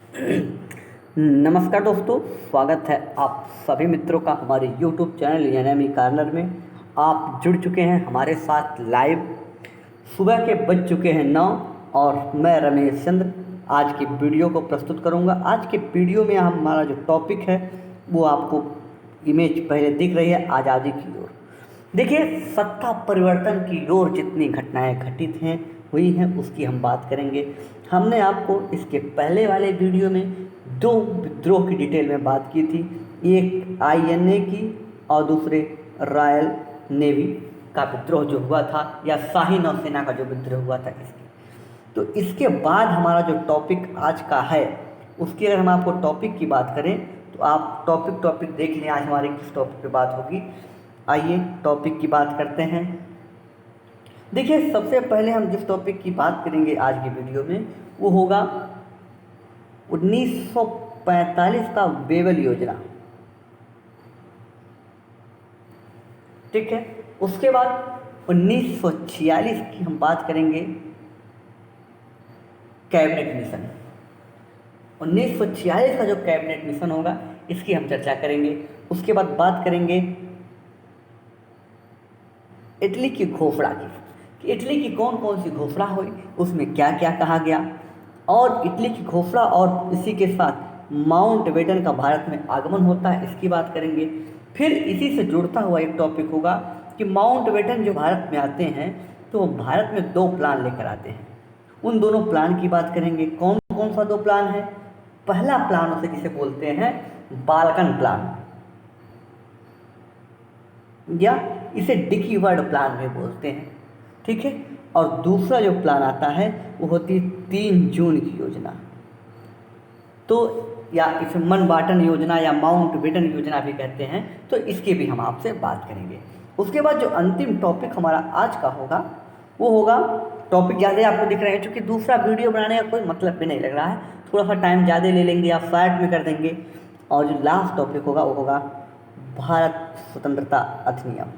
नमस्कार दोस्तों, स्वागत है आप सभी मित्रों का हमारे YouTube चैनल एनिमी कॉर्नर में। आप जुड़ चुके हैं हमारे साथ लाइव। सुबह के बज चुके हैं 9 और मैं रमेश चंद्र आज की वीडियो को प्रस्तुत करूंगा। आज के वीडियो में हमारा जो टॉपिक है वो आपको इमेज पहले दिख रही है, आज़ादी की ओर। देखिए, सत्ता परिवर्तन की ओर जितनी घटनाएं घटित हैं हुई हैं उसकी हम बात करेंगे। हमने आपको इसके पहले वाले वीडियो में दो विद्रोह की डिटेल में बात की थी, एक आईएनए की और दूसरे रॉयल नेवी का विद्रोह जो हुआ था, या शाही नौसेना का जो विद्रोह हुआ था इसकी। तो इसके बाद हमारा जो टॉपिक आज का है उसकी अगर हम आपको टॉपिक की बात करें तो आप टॉपिक देख लें, आज हमारी किस टॉपिक पे बात होगी। आइए टॉपिक की बात करते हैं। देखिए, सबसे पहले हम जिस टॉपिक की बात करेंगे आज की वीडियो में वो होगा 1945 का वेवल योजना। ठीक है, उसके बाद 1946 की हम बात करेंगे कैबिनेट मिशन। 1946 का जो कैबिनेट मिशन होगा इसकी हम चर्चा करेंगे। उसके बाद बात करेंगे इटली की घोषणा की, कि इटली की कौन कौन सी घोषणा हुई, उसमें क्या क्या कहा गया, और इटली की घोषणा और इसी के साथ माउंटबेटन का भारत में आगमन होता है, इसकी बात करेंगे। फिर इसी से जुड़ता हुआ एक टॉपिक होगा कि माउंटबेटन जो भारत में आते हैं तो भारत में 2 प्लान लेकर आते हैं, उन दोनों प्लान की बात करेंगे। कौन कौन सा 2 प्लान है? पहला प्लान उसे किसे बोलते हैं? बाल्कन प्लान, या इसे डिकी वर्ड प्लान भी बोलते हैं। ठीक है, और दूसरा जो प्लान आता है वो होती है 3 जून की योजना, तो या इसे मनबाटन योजना या माउंटबेटन योजना भी कहते हैं। तो इसकी भी हम आपसे बात करेंगे। उसके बाद जो अंतिम टॉपिक हमारा आज का होगा वो होगा, टॉपिक ज़्यादा आपको दिख रहे हैं क्योंकि दूसरा वीडियो बनाने का कोई मतलब भी नहीं लग रहा है, थोड़ा सा टाइम ज़्यादा ले लेंगे या फ्लैट में कर देंगे। और जो लास्ट टॉपिक होगा वो होगा भारत स्वतंत्रता अधिनियम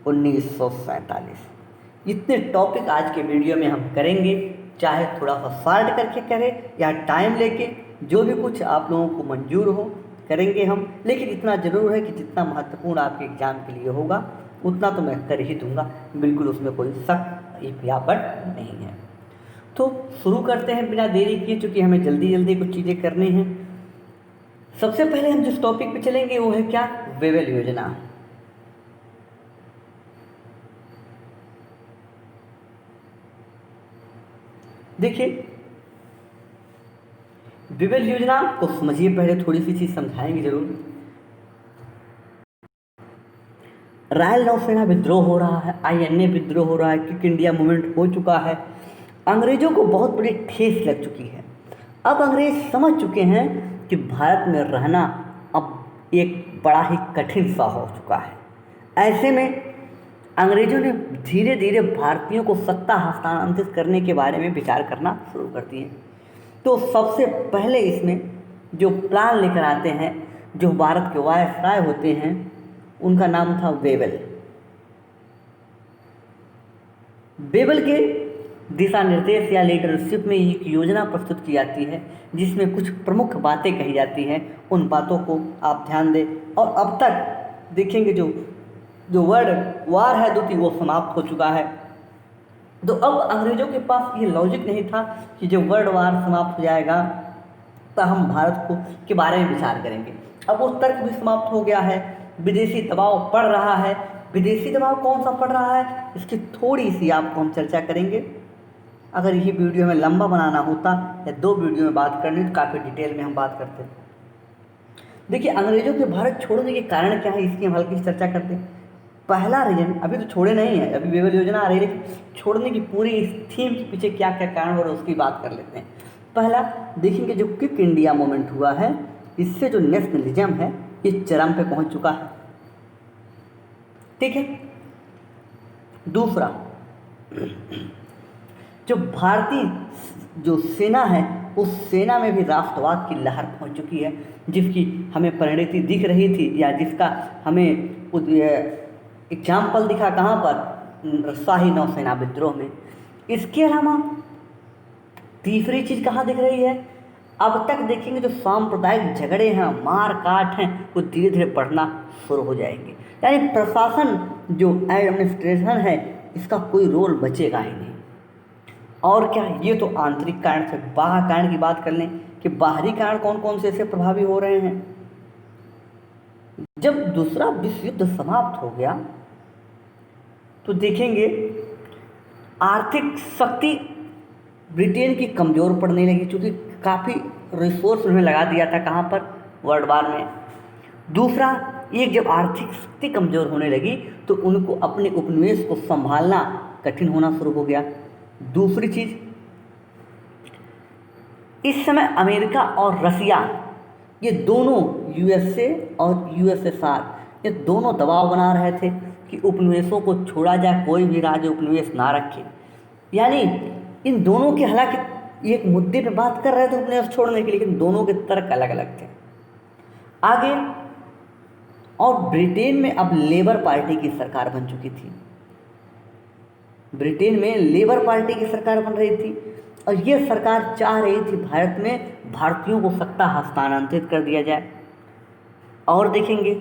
1947। इतने टॉपिक आज के वीडियो में हम करेंगे, चाहे थोड़ा सा शॉर्ट करके करें या टाइम लेके, जो भी कुछ आप लोगों को मंजूर हो करेंगे हम। लेकिन इतना ज़रूर है कि जितना महत्वपूर्ण आपके एग्ज़ाम के लिए होगा उतना तो मैं कर ही दूंगा, बिल्कुल उसमें कोई शक या बट नहीं है। तो शुरू करते हैं बिना देरी किए, चूँकि हमें जल्दी जल्दी कुछ चीज़ें करनी हैं। सबसे पहले हम जिस टॉपिक पे चलेंगे वो है क्या? वेवल योजना। देखिए, वेवल योजना को समझिए, पहले थोड़ी सी चीज समझाएंगे जरूर। रॉयल नौसेना विद्रोह हो रहा है, आईएनए विद्रोह हो रहा है, क्विक इंडिया मूवमेंट हो चुका है, अंग्रेजों को बहुत बड़ी ठेस लग चुकी है। अब अंग्रेज समझ चुके हैं कि भारत में रहना अब एक बड़ा ही कठिन सा हो चुका है। ऐसे में अंग्रेजों ने धीरे धीरे भारतीयों को सत्ता हस्तांतरित करने के बारे में विचार करना शुरू कर दिए। तो सबसे पहले इसमें जो प्लान लेकर आते हैं, जो भारत के वायसराय होते हैं, उनका नाम था वेवल। वेवल के दिशा निर्देश या लीडरशिप में एक योजना प्रस्तुत की जाती है जिसमें कुछ प्रमुख बातें कही जाती हैं। उन बातों को आप ध्यान दें। और अब तक देखेंगे जो वर्ल्ड वार है द्वितीय वो समाप्त हो चुका है। तो अब अंग्रेजों के पास ये लॉजिक नहीं था कि जब वर्ल्ड वार समाप्त हो जाएगा तो हम भारत को के बारे में विचार करेंगे। अब वो तर्क भी समाप्त हो गया है। विदेशी दबाव पड़ रहा है। विदेशी दबाव कौन सा पड़ रहा है इसकी थोड़ी सी आपको हम चर्चा करेंगे। अगर ये वीडियो हमें लंबा बनाना होता या 2 वीडियो में बात करनी तो काफ़ी डिटेल में हम बात करते। देखिए, अंग्रेजों के भारत छोड़ने के कारण क्या है इसकी हम हल्की चर्चा करते हैं। पहला रीजन, अभी तो छोड़े नहीं है, अभी वेवल योजना आ रही है, लेकिन छोड़ने की पूरी इस थीम के पीछे क्या क्या कारण हो रहा है उसकी बात कर लेते हैं। पहला देखेंगे, जो क्विक इंडिया मूवमेंट हुआ है इससे जो नेशनलिज्म है ये चरम पे पहुंच चुका है। ठीक है। दूसरा, जो भारतीय जो सेना है उस सेना में भी राष्ट्रवाद की लहर पहुंच चुकी है, जिसकी हमें परिणति दिख रही थी या जिसका हमें एग्जाम्पल दिखा कहाँ पर? शाही नौसेना विद्रोह में। इसके अलावा तीसरी चीज़ कहाँ दिख रही है, अब तक देखेंगे जो सांप्रदायिक झगड़े हैं, मार काट हैं, वो धीरे धीरे बढ़ना शुरू हो जाएंगे। यानी प्रशासन जो एडमिनिस्ट्रेशन है इसका कोई रोल बचेगा ही नहीं। और क्या, ये तो आंतरिक कारण से। बाह्य कारण की बात कर लें कि बाहरी कारण कौन कौन से ऐसे प्रभावी हो रहे हैं। जब दूसरा विश्व युद्ध समाप्त हो गया तो देखेंगे आर्थिक शक्ति ब्रिटेन की कमज़ोर पड़ने लगी, क्योंकि काफ़ी रिसोर्स उन्हें लगा दिया था कहाँ पर, वर्ल्ड वार में। दूसरा, एक जब आर्थिक शक्ति कमज़ोर होने लगी तो उनको अपने उपनिवेश को संभालना कठिन होना शुरू हो गया। दूसरी चीज़, इस समय अमेरिका और रसिया, ये दोनों यूएसए और यूएसएसआर, ये दोनों दबाव बना रहे थे कि उपनिवेशों को छोड़ा जाए, कोई भी राज्य उपनिवेश ना रखे। यानी इन दोनों के, हालांकि एक मुद्दे पे बात कर रहे थे उपनिवेश छोड़ने के, लेकिन दोनों के तर्क अलग अलग थे। आगे, और ब्रिटेन में अब लेबर पार्टी की सरकार बन चुकी थी। ब्रिटेन में लेबर पार्टी की सरकार बन रही थी और ये सरकार चाह रही थी भारत में भारतीयों को सत्ता हस्तांतरित कर दिया जाए। और देखेंगे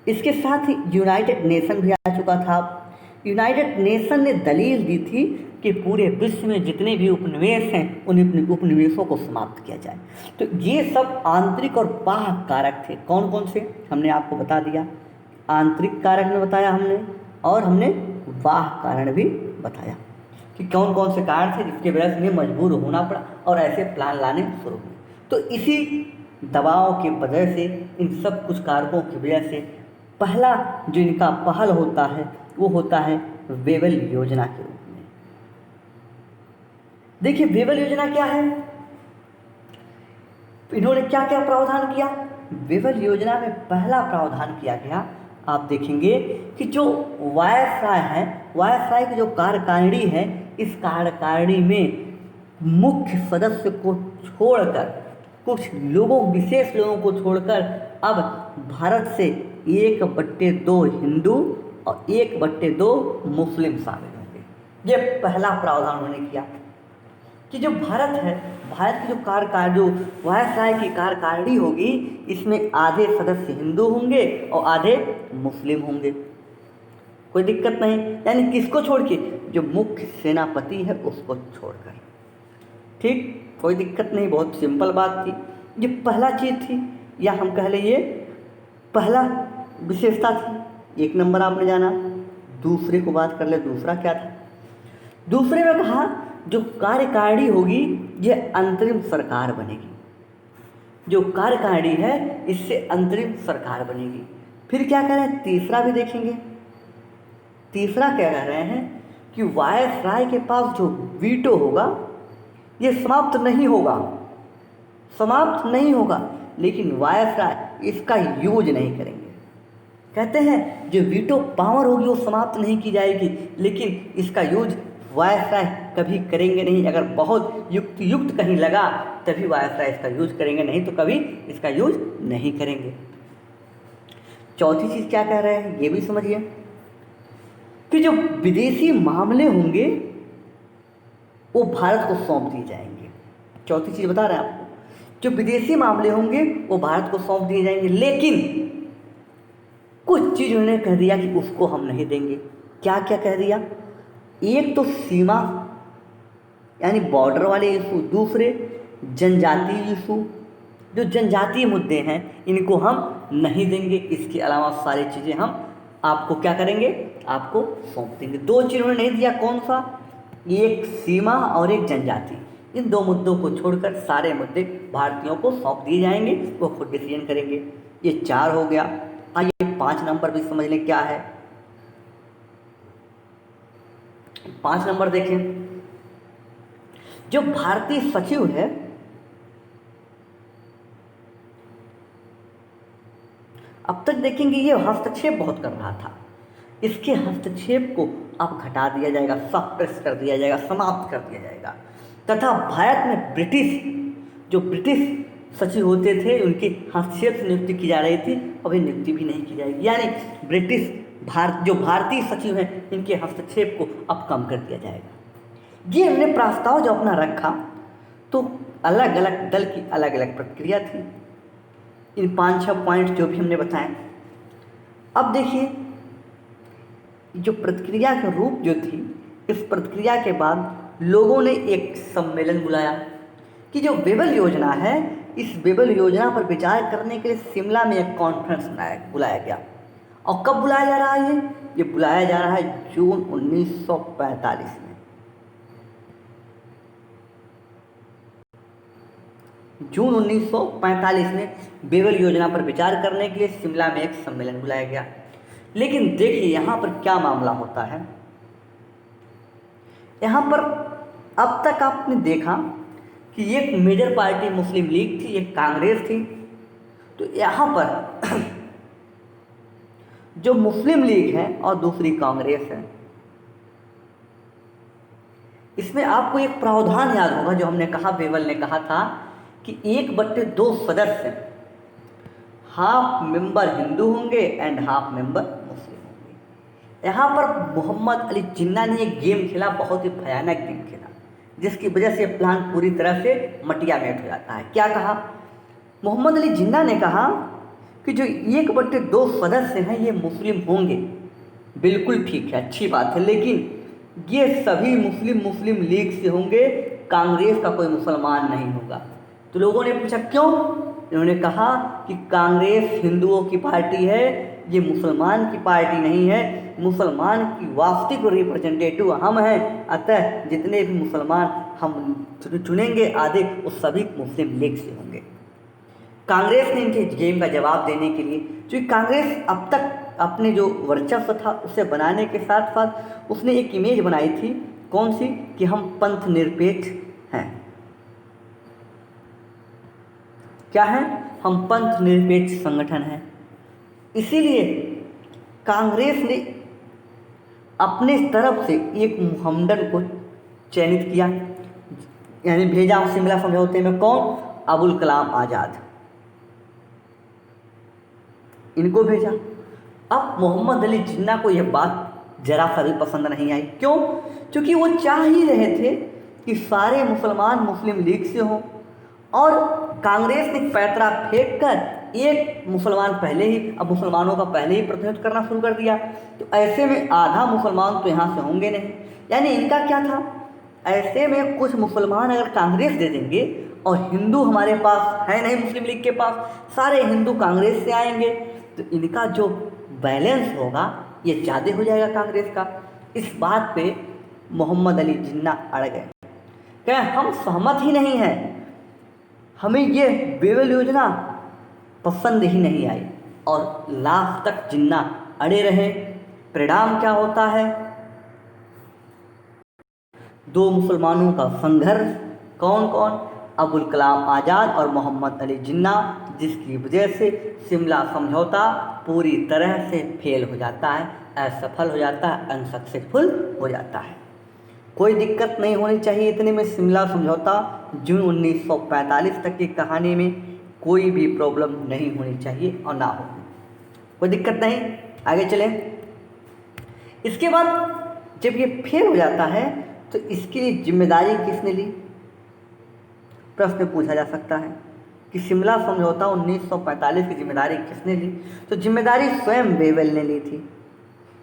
इसके साथ ही यूनाइटेड नेशन भी आ चुका था। यूनाइटेड नेशन ने दलील दी थी कि पूरे विश्व में जितने भी उपनिवेश हैं उन उपनिवेशों को समाप्त किया जाए। तो ये सब आंतरिक और बाह्य कारक थे। कौन कौन से, हमने आपको बता दिया। आंतरिक कारक में बताया हमने, और हमने बाह्य कारण भी बताया कि कौन कौन से कारण थे जिसके वजह से इन्हें मजबूर होना पड़ा और ऐसे प्लान लाने शुरू हुए। तो इसी दबाव की वजह से, इन सब कुछ कारकों की वजह से पहला जो इनका पहल होता है वो होता है वेबल योजना के रूप में। देखिए वेबल योजना क्या है, इन्होंने क्या क्या प्रावधान किया। वेबल योजना में पहला प्रावधान किया गया, आप देखेंगे कि जो वायसराय है, वायसराय की जो कार्यकारिणी है, इस कार्यकारिणी में मुख्य सदस्य को छोड़कर, कुछ लोगों, विशेष लोगों को छोड़कर अब भारत से 1/2 हिंदू और 1/2 मुस्लिम शामिल होंगे। ये पहला प्रावधान उन्होंने किया कि जो भारत है, भारत की जो वायसराय की कार्यकारिणी होगी, इसमें आधे सदस्य हिंदू होंगे और आधे मुस्लिम होंगे। कोई दिक्कत नहीं, यानी किसको छोड़ के, जो मुख्य सेनापति है उसको छोड़कर। ठीक, कोई दिक्कत नहीं, बहुत सिंपल बात थी। ये पहला चीज़ थी, या हम कह लें ये पहला विशेषता थी। 1 नंबर आपने जाना। दूसरे को बात कर ले, दूसरा क्या था। दूसरे में कहा जो कार्यकारिणी होगी ये अंतरिम सरकार बनेगी। जो कार्यकारिणी है इससे अंतरिम सरकार बनेगी। फिर क्या कह रहे हैं, तीसरा भी देखेंगे। तीसरा क्या कह रहे हैं कि वायसराय के पास जो वीटो होगा ये समाप्त नहीं होगा, समाप्त नहीं होगा, लेकिन वायसराय इसका यूज नहीं करेंगे। कहते हैं जो वीटो पावर होगी वो समाप्त नहीं की जाएगी, लेकिन इसका यूज वायसराय कभी करेंगे नहीं। अगर बहुत युक्त कहीं लगा तभी वायसराय इसका यूज करेंगे, नहीं तो कभी इसका यूज नहीं करेंगे। चौथी चीज़ क्या कह रहे हैं ये भी समझिए कि जो विदेशी मामले होंगे वो भारत को सौंप दिए जाएंगे। चौथी चीज़ बता रहे हैं आपको, जो विदेशी मामले होंगे वो भारत को सौंप दिए जाएंगे, लेकिन कुछ चीज़ उन्होंने कह दिया कि उसको हम नहीं देंगे। क्या क्या कह दिया, एक तो सीमा यानी बॉर्डर वाले इशू, दूसरे जनजातीय इशू, जो जनजातीय मुद्दे हैं इनको हम नहीं देंगे। इसके अलावा सारी चीज़ें हम आपको क्या करेंगे, आपको सौंप देंगे। 2 चीज़ उन्होंने नहीं दिया, कौन सा, एक सीमा और एक जनजाति। इन 2 मुद्दों को छोड़कर सारे मुद्दे भारतीयों को सौंप दिए जाएंगे, वो खुद डिसीजन करेंगे। ये 4 हो गया। आइए 5 नंबर भी समझ लें क्या है। 5 नंबर देखें, जो भारतीय सचिव है अब तक देखेंगे ये हस्तक्षेप बहुत कर रहा था, इसके हस्तक्षेप को अब घटा दिया जाएगा, सप्रेस कर दिया जाएगा, समाप्त कर दिया जाएगा। तथा भारत में जो ब्रिटिश सचिव होते थे उनकी हस्तक्षेप से नियुक्ति की जा रही थी, अभी नियुक्ति भी नहीं की जाएगी। यानी जो भारतीय सचिव हैं इनके हस्तक्षेप को अब कम कर दिया जाएगा। ये हमने प्रस्ताव जो अपना रखा तो अलग अलग दल की अलग अलग प्रतिक्रिया थी। इन 5-6 पॉइंट जो भी हमने बताए। अब देखिए जो प्रतिक्रिया का रूप जो थी, इस प्रतिक्रिया के बाद लोगों ने एक सम्मेलन बुलाया कि जो वेबल योजना है, इस वेबल योजना पर विचार करने के लिए शिमला में एक कॉन्फ्रेंस बुलाया गया। और कब बुलाया जा रहा है? ये बुलाया जा रहा है जून 1945 में। जून 1945 में वेबल योजना पर विचार करने के लिए शिमला में एक सम्मेलन बुलाया गया। लेकिन देखिए यहाँ पर क्या मामला होता है। यहाँ पर अब तक आपने देखा कि एक मेजर पार्टी मुस्लिम लीग थी, एक कांग्रेस थी। तो यहाँ पर जो मुस्लिम लीग है और दूसरी कांग्रेस है, इसमें आपको एक प्रावधान याद होगा जो हमने कहा, वेबल ने कहा था कि 1/2 सदस्य हाफ मेंबर हिंदू होंगे एंड हाफ मेंबर मुस्लिम होंगे। यहाँ पर मोहम्मद अली जिन्ना ने एक गेम खेला, बहुत ही भयानक गेम खेला, जिसकी वजह से प्लान पूरी तरह से मटिया मेट हो जाता है। क्या कहा? मोहम्मद अली जिन्ना ने कहा कि जो 1/2 सदस्य हैं ये मुस्लिम होंगे। बिल्कुल ठीक है, अच्छी बात है, लेकिन ये सभी मुस्लिम लीग से होंगे, कांग्रेस का कोई मुसलमान नहीं होगा। तो लोगों ने पूछा क्यों? इन्होंने कहा कि कांग्रेस हिंदुओं की पार्टी है, ये मुसलमान की पार्टी नहीं है, मुसलमान की वास्तविक रिप्रेजेंटेटिव हम हैं, अतः जितने भी मुसलमान हम चुनेंगे आधे वो सभी मुस्लिम लीग से होंगे। कांग्रेस ने इनके गेम का जवाब देने के लिए, क्योंकि कांग्रेस अब तक अपने जो वर्चस्व था उसे बनाने के साथ साथ उसने एक इमेज बनाई थी, कौन सी? कि हम पंथ निरपेक्ष हैं। क्या है? हम पंथ निरपेक्ष संगठन हैं। इसीलिए कांग्रेस ने अपने तरफ से एक मुहम्मदन को चयनित किया, यानी भेजा शिमला समझौते में। कौन? अबुल कलाम आज़ाद, इनको भेजा। अब मोहम्मद अली जिन्ना को यह बात जरा सा भी पसंद नहीं आई। क्यों? क्योंकि वो चाह ही रहे थे कि सारे मुसलमान मुस्लिम लीग से हों, और कांग्रेस ने पैतरा फेंक कर एक मुसलमान पहले ही, अब मुसलमानों का पहले ही प्रतिनिधित्व करना शुरू कर दिया। तो ऐसे में आधा मुसलमान तो यहाँ से होंगे नहीं, यानी इनका क्या था? ऐसे में कुछ मुसलमान अगर कांग्रेस दे देंगे और हिंदू हमारे पास है नहीं, मुस्लिम लीग के पास, सारे हिंदू कांग्रेस से आएंगे, तो इनका जो बैलेंस होगा ये ज़्यादा हो जाएगा कांग्रेस का। इस बात पे मोहम्मद अली जिन्ना अड़ गए, कहें हम सहमत ही नहीं हैं, हमें ये वेबल योजना पसंद ही नहीं आई। और लास्ट तक जिन्ना अड़े रहे। परिणाम क्या होता है? 2 मुसलमानों का संघर्ष। कौन कौन? अबुल कलाम आज़ाद और मोहम्मद अली जिन्ना, जिसकी वजह से शिमला समझौता पूरी तरह से फेल हो जाता है, असफल हो जाता है, अनसक्सेसफुल हो जाता है। कोई दिक्कत नहीं होनी चाहिए इतने में। शिमला समझौता जून 1945 तक की कहानी में कोई भी प्रॉब्लम नहीं होनी चाहिए और ना हो, कोई दिक्कत नहीं। आगे चलें। इसके बाद जब ये फेल हो जाता है तो इसके लिए जिम्मेदारी किसने ली? प्रश्न पूछा जा सकता है कि शिमला समझौता 1945 की जिम्मेदारी किसने ली? तो जिम्मेदारी स्वयं वेबल ने ली थी।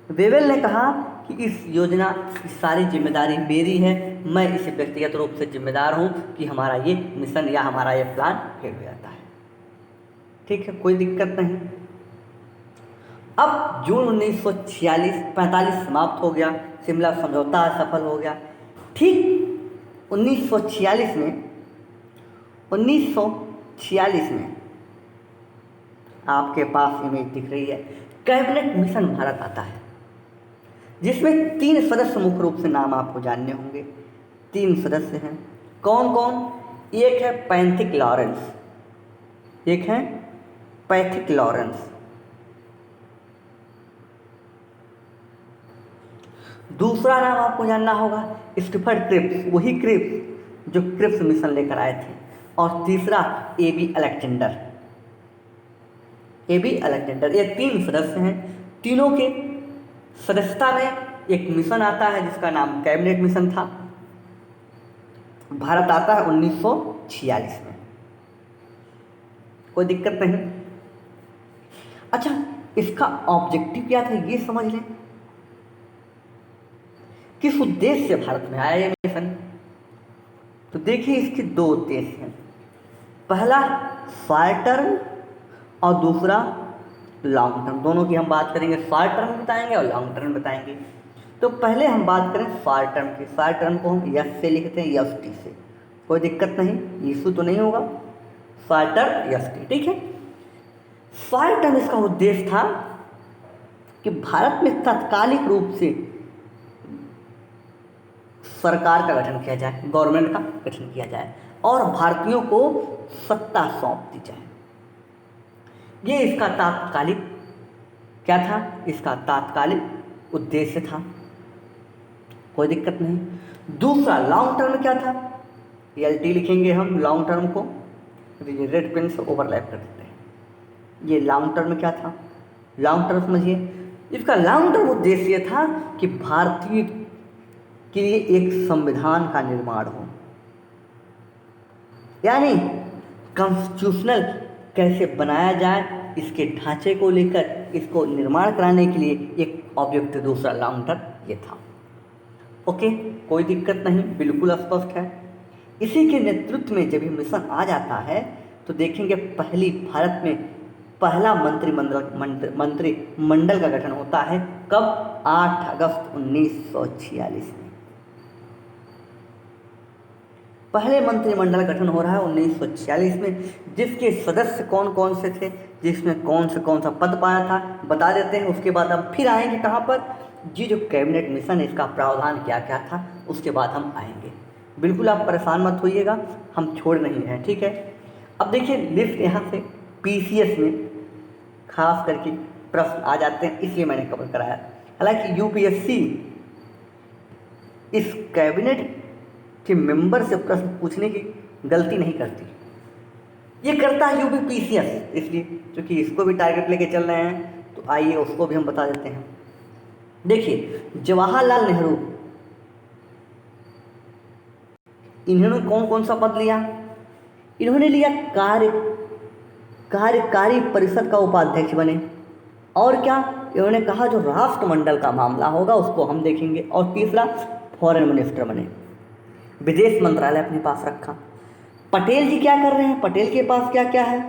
वेबल ने कहा कि इस योजना की सारी जिम्मेदारी मेरी है, मैं इस व्यक्तिगत रूप से जिम्मेदार हूँ कि हमारा ये मिशन या हमारा ये प्लान फेल हो जाता है। ठीक है, कोई दिक्कत नहीं। अब जून 1945 समाप्त हो गया, शिमला समझौता सफल हो गया। ठीक 1946 में आपके पास इमेज दिख रही है, कैबिनेट मिशन भारत आता है, जिसमें 3 सदस्य मुख्य रूप से नाम आपको जानने होंगे। 3 सदस्य हैं। कौन कौन? एक है पैथिक लॉरेंस, दूसरा नाम आपको जानना होगा स्टीफर्ड क्रिप्स, वही क्रिप्स जो क्रिप्स मिशन लेकर आए थे, और तीसरा एबी अलेक्जेंडर। ये 3 सदस्य हैं। तीनों के सदस्यता में एक मिशन आता है जिसका नाम कैबिनेट मिशन था। भारत आता है 1946 में, कोई दिक्कत नहीं। अच्छा, इसका ऑब्जेक्टिव क्या था ये समझ लें। किस उद्देश्य से भारत में आया ये मिशन? तो देखिए इसके दो उद्देश्य हैं। पहला शॉर्ट टर्म और दूसरा लॉन्ग टर्म। दोनों की हम बात करेंगे, शॉर्ट टर्म बताएंगे और लॉन्ग टर्म बताएंगे। तो पहले हम बात करें शॉर्ट टर्म की। शॉर्ट टर्म को हम यस से लिखते हैं, यस टी से, कोई दिक्कत नहीं, इशू तो नहीं होगा। शॉर्ट टर्म यस टी, ठीक है। शॉर्ट टर्म इसका उद्देश्य था कि भारत में तात्कालिक रूप से सरकार का गठन किया जाए, गवर्नमेंट का गठन किया जाए और भारतीयों को सत्ता सौंप दी जाए। ये इसका तात्कालिक क्या था, इसका तात्कालिक उद्देश्य था, कोई दिक्कत नहीं। दूसरा लॉन्ग टर्म क्या था, LT लिखेंगे हम लॉन्ग टर्म को, रेड पेन से ओवरलैप कर देते हैं। ये लॉन्ग टर्म क्या था, लॉन्ग टर्म समझिए। इसका लॉन्ग टर्म उद्देश्य ये था कि भारतीय के लिए एक संविधान का निर्माण हो, यानी कॉन्स्टिट्यूशनल कैसे बनाया जाए इसके ढांचे को लेकर इसको निर्माण कराने के लिए एक ऑब्जेक्ट दूसरा लॉन्ग टर्म ये था। ओके, कोई दिक्कत नहीं, बिल्कुल स्पष्ट है। इसी के नेतृत्व में जब ये मिशन आ जाता है तो देखेंगे पहली भारत में पहला मंत्रिमंडल का गठन होता है। कब? 8 अगस्त 1946 में पहले मंत्रिमंडल गठन हो रहा है 1946 में, जिसके सदस्य कौन कौन से थे, जिसमें कौन सा पद पाया था बता देते हैं। उसके बाद हम फिर आएंगे कहाँ पर, ये जो कैबिनेट मिशन है इसका प्रावधान क्या क्या था उसके बाद हम आएंगे। बिल्कुल आप परेशान मत होइएगा, हम छोड़ नहीं हैं, ठीक है। अब देखिए लिस्ट यहाँ से PCS में खास करके प्रश्न आ जाते हैं, इसलिए मैंने कवर कराया। हालांकि UPSC इस कैबिनेट के मेंबर से प्रश्न पूछने की गलती नहीं करती, ये करता है UPPCS, इसलिए क्योंकि इसको भी टारगेट लेके चल रहे हैं तो आइए उसको भी हम बता देते हैं। देखिए जवाहरलाल नेहरू, इन्होंने कौन कौन सा पद लिया, इन्होंने लिया कार्यकारी परिषद का उपाध्यक्ष बने, और क्या इन्होंने कहा जो राष्ट्रमंडल का मामला होगा उसको हम देखेंगे, और तीसरा फॉरेन मिनिस्टर बने, विदेश मंत्रालय अपने पास रखा। पटेल जी क्या कर रहे हैं, पटेल के पास क्या क्या है,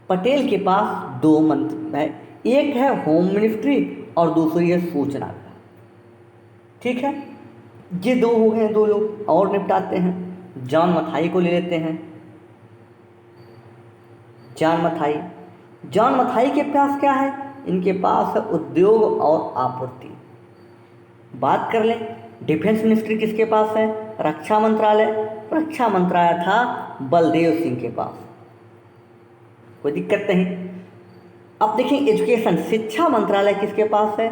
पटेल के पास 2 मंत्री है, एक है होम मिनिस्ट्री और दूसरी है सूचना का, ठीक है। ये 2 हो गए, 2 लोग और निपटाते हैं। जॉन मथाई को ले लेते हैं, जॉन मथाई के पास क्या है, इनके पास है उद्योग और आपूर्ति। बात कर लें डिफेंस मिनिस्ट्री किसके पास है, रक्षा मंत्रालय था बलदेव सिंह के पास, कोई दिक्कत नहीं। अब देखिए एजुकेशन, शिक्षा मंत्रालय किसके पास है,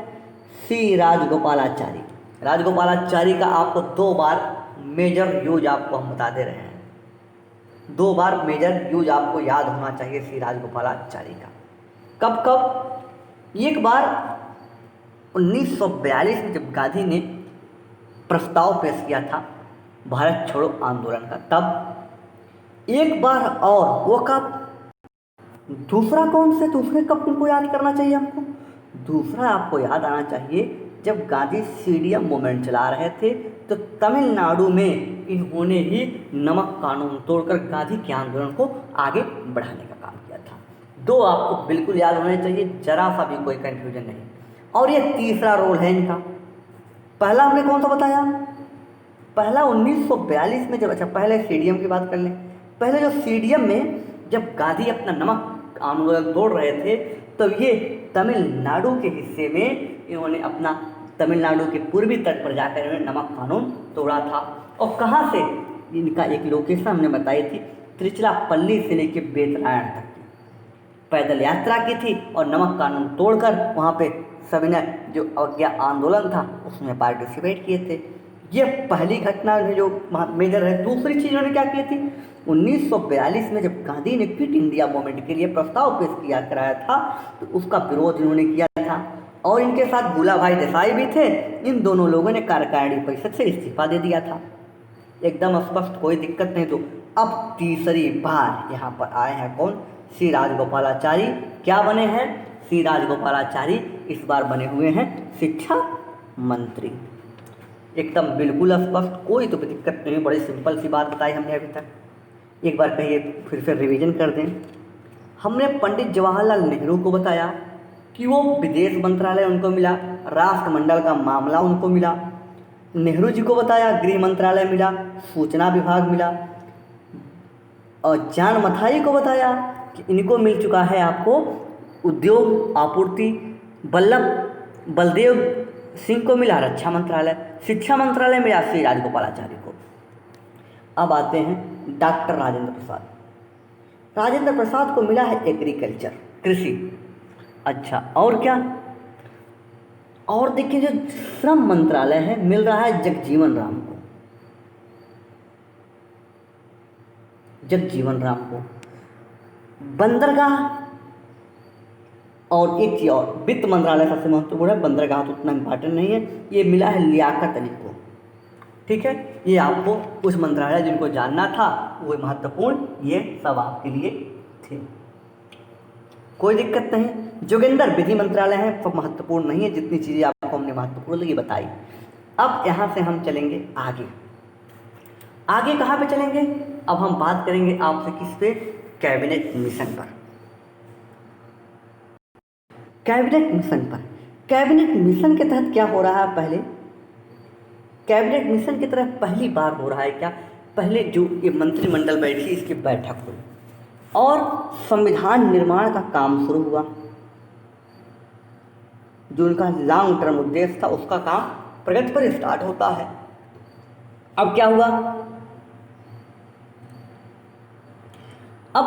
C राजगोपालाचारी। राजगोपालाचारी का आपको 2 बार मेजर यूज आपको हम बता दे रहे हैं, 2 बार मेजर यूज आपको याद होना चाहिए C राजगोपालाचारी का। कब एक बार 1942 में जब गांधी ने प्रस्ताव पेश किया था भारत छोड़ो आंदोलन का, तब एक बार, और वो कब, दूसरा कौन से, दूसरे कब को याद करना चाहिए हमको, दूसरा आपको याद आना चाहिए जब गांधी CDM मूवमेंट चला रहे थे तो तमिलनाडु में इन्होंने ही नमक कानून तोड़कर गांधी के आंदोलन को आगे बढ़ाने का काम किया था। 2 आपको बिल्कुल याद होने चाहिए, जरा सा भी कोई कंफ्यूजन नहीं। और ये तीसरा रोल है इनका। पहला हमने कौन सा बताया, पहला 1942 में जब, अच्छा पहले CDM की बात कर लें। पहले जो CDM में जब गांधी अपना नमक आंदोलन तोड़ रहे थे तो ये तमिलनाडु के हिस्से में इन्होंने अपना तमिलनाडु के पूर्वी तट पर जाकर इन्होंने नमक कानून तोड़ा था। और कहाँ से, इनका एक लोकेशन हमने बताई थी, तिरुचिरापल्ली से लेकर बेतरायण तक की पैदल यात्रा की थी और नमक कानून तोड़कर वहाँ पे सभी ने जो अवज्ञा आंदोलन था उसमें पार्टिसिपेट किए थे। ये पहली घटना है जो मेजर है। दूसरी चीज़ उन्होंने क्या की थी, 1942 में जब गांधी ने क्विट इंडिया मूवमेंट के लिए प्रस्ताव पेश किया कराया था तो उसका विरोध इन्होंने किया था, और इनके साथ भूला भाई देसाई भी थे। इन दोनों लोगों ने कार्यकारिणी परिषद से इस्तीफा दे दिया था। एकदम स्पष्ट, कोई दिक्कत नहीं। तो अब तीसरी बार यहाँ पर आए हैं कौन? श्री राजगोपालाचारी। क्या बने हैं? श्री राजगोपालाचारी इस बार बने हुए हैं शिक्षा मंत्री। एकदम बिल्कुल स्पष्ट, कोई तो दिक्कत नहीं, बड़ी सिंपल सी बात बताई हमने अभी तक। एक बार कहिए, फिर से रिवीजन कर दें। हमने पंडित जवाहरलाल नेहरू को बताया कि वो विदेश मंत्रालय उनको मिला, राष्ट्रमंडल का मामला उनको मिला। नेहरू जी को बताया गृह मंत्रालय मिला, सूचना विभाग मिला। और जान मथाई को बताया कि इनको मिल चुका है आपको उद्योग आपूर्ति। बलदेव सिंह को मिला रक्षा मंत्रालय। शिक्षा मंत्रालय मिला श्री राजगोपालाचारी को। अब आते हैं डॉक्टर राजेंद्र प्रसाद। राजेंद्र प्रसाद को मिला है एग्रीकल्चर, कृषि। अच्छा, और क्या? और देखिए, जो श्रम मंत्रालय है मिल रहा है जगजीवन राम को। जगजीवन राम को बंदरगाह, और एक चीज और, वित्त मंत्रालय सबसे महत्वपूर्ण है, बंदरगाह तो उतना इम्पॉर्टेंट नहीं है, ये मिला है लियाकत अली को। ठीक है, ये आपको कुछ मंत्रालय जिनको जानना था वो महत्वपूर्ण, ये सब आपके लिए थे, कोई दिक्कत नहीं। जोगिंदर विधि मंत्रालय है, सब महत्वपूर्ण नहीं है, जितनी चीज़ें आपको हमने महत्वपूर्ण लगी बताई। अब यहाँ से हम चलेंगे आगे। आगे कहाँ पे चलेंगे? अब हम बात करेंगे आपसे किस पे? कैबिनेट मिशन पर। कैबिनेट मिशन पर, कैबिनेट मिशन के तहत क्या हो रहा है? पहले कैबिनेट मिशन की तरह पहली बार हो रहा है क्या? पहले जो ये मंत्रिमंडल बैठी, इसकी बैठक हुई और संविधान निर्माण का काम शुरू हुआ। जो उनका लॉन्ग टर्म उद्देश्य था उसका काम प्रगति पर स्टार्ट होता है। अब क्या हुआ? अब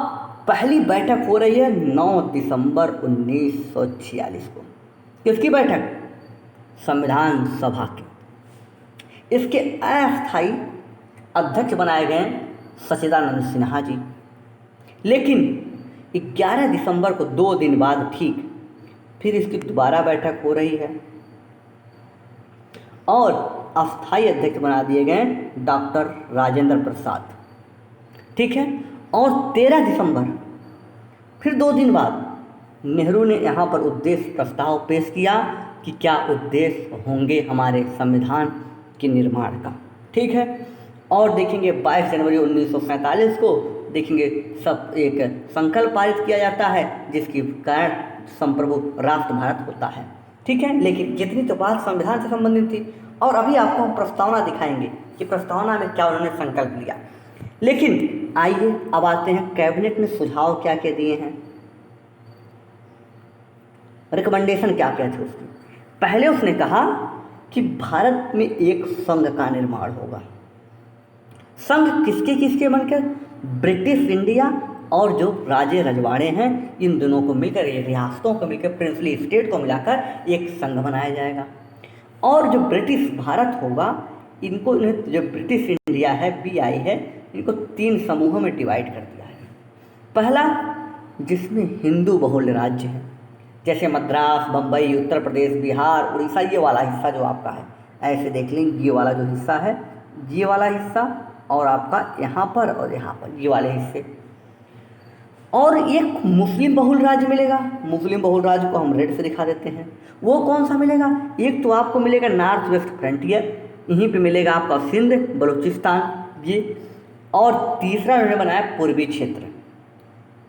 पहली बैठक हो रही है 9 दिसंबर 1946 को। किसकी बैठक? संविधान सभा की। इसके अस्थायी अध्यक्ष बनाए गए सच्चिदानंद सिन्हा जी। लेकिन 11 दिसंबर को 2 दिन बाद ठीक फिर इसकी दोबारा बैठक हो रही है और अस्थायी अध्यक्ष बना दिए गए डॉक्टर राजेंद्र प्रसाद। ठीक है, और 13 दिसंबर फिर 2 दिन बाद नेहरू ने यहाँ पर उद्देश्य प्रस्ताव पेश किया कि क्या उद्देश्य होंगे हमारे संविधान के निर्माण का। ठीक है, और देखेंगे 22 जनवरी 1947 को देखेंगे सब एक संकल्प पारित किया जाता है जिसके कारण संप्रभु राष्ट्र भारत होता है। ठीक है, लेकिन जितनी तो बात संविधान से संबंधित थी, और अभी आपको हम प्रस्तावना दिखाएंगे कि प्रस्तावना में क्या उन्होंने संकल्प लिया। लेकिन आइए अब आते हैं कैबिनेट ने सुझाव क्या क्या दिए हैं, रिकमेंडेशन क्या क्या थे उसकी। पहले उसने कहा कि भारत में एक संघ का निर्माण होगा। संघ किसके किसके बनकर? ब्रिटिश इंडिया और जो राजे रजवाड़े हैं इन दोनों को मिलकर, ये रियासतों को मिलकर, प्रिंसली स्टेट को मिलाकर एक संघ बनाया जाएगा। और जो ब्रिटिश भारत होगा इनको, जो ब्रिटिश इंडिया है BI है, इनको 3 समूहों में डिवाइड कर दिया है। पहला जिसमें हिंदू बहुल राज्य है, जैसे मद्रास, बम्बई, उत्तर प्रदेश, बिहार, उड़ीसा, ये वाला हिस्सा जो आपका है, ऐसे देख लेंगे ये वाला जो हिस्सा है, ये वाला हिस्सा, और आपका यहाँ पर और यहाँ पर ये वाले हिस्से। और एक मुस्लिम बहुल राज्य मिलेगा। मुस्लिम बहुल राज्य को हम रेड से दिखा देते हैं। वो कौन सा मिलेगा? एक तो आपको मिलेगा नॉर्थ वेस्ट फ्रंटियर, यहीं पे मिलेगा आपका सिंध, बलूचिस्तान ये, और तीसरा उन्होंने बनाया पूर्वी क्षेत्र।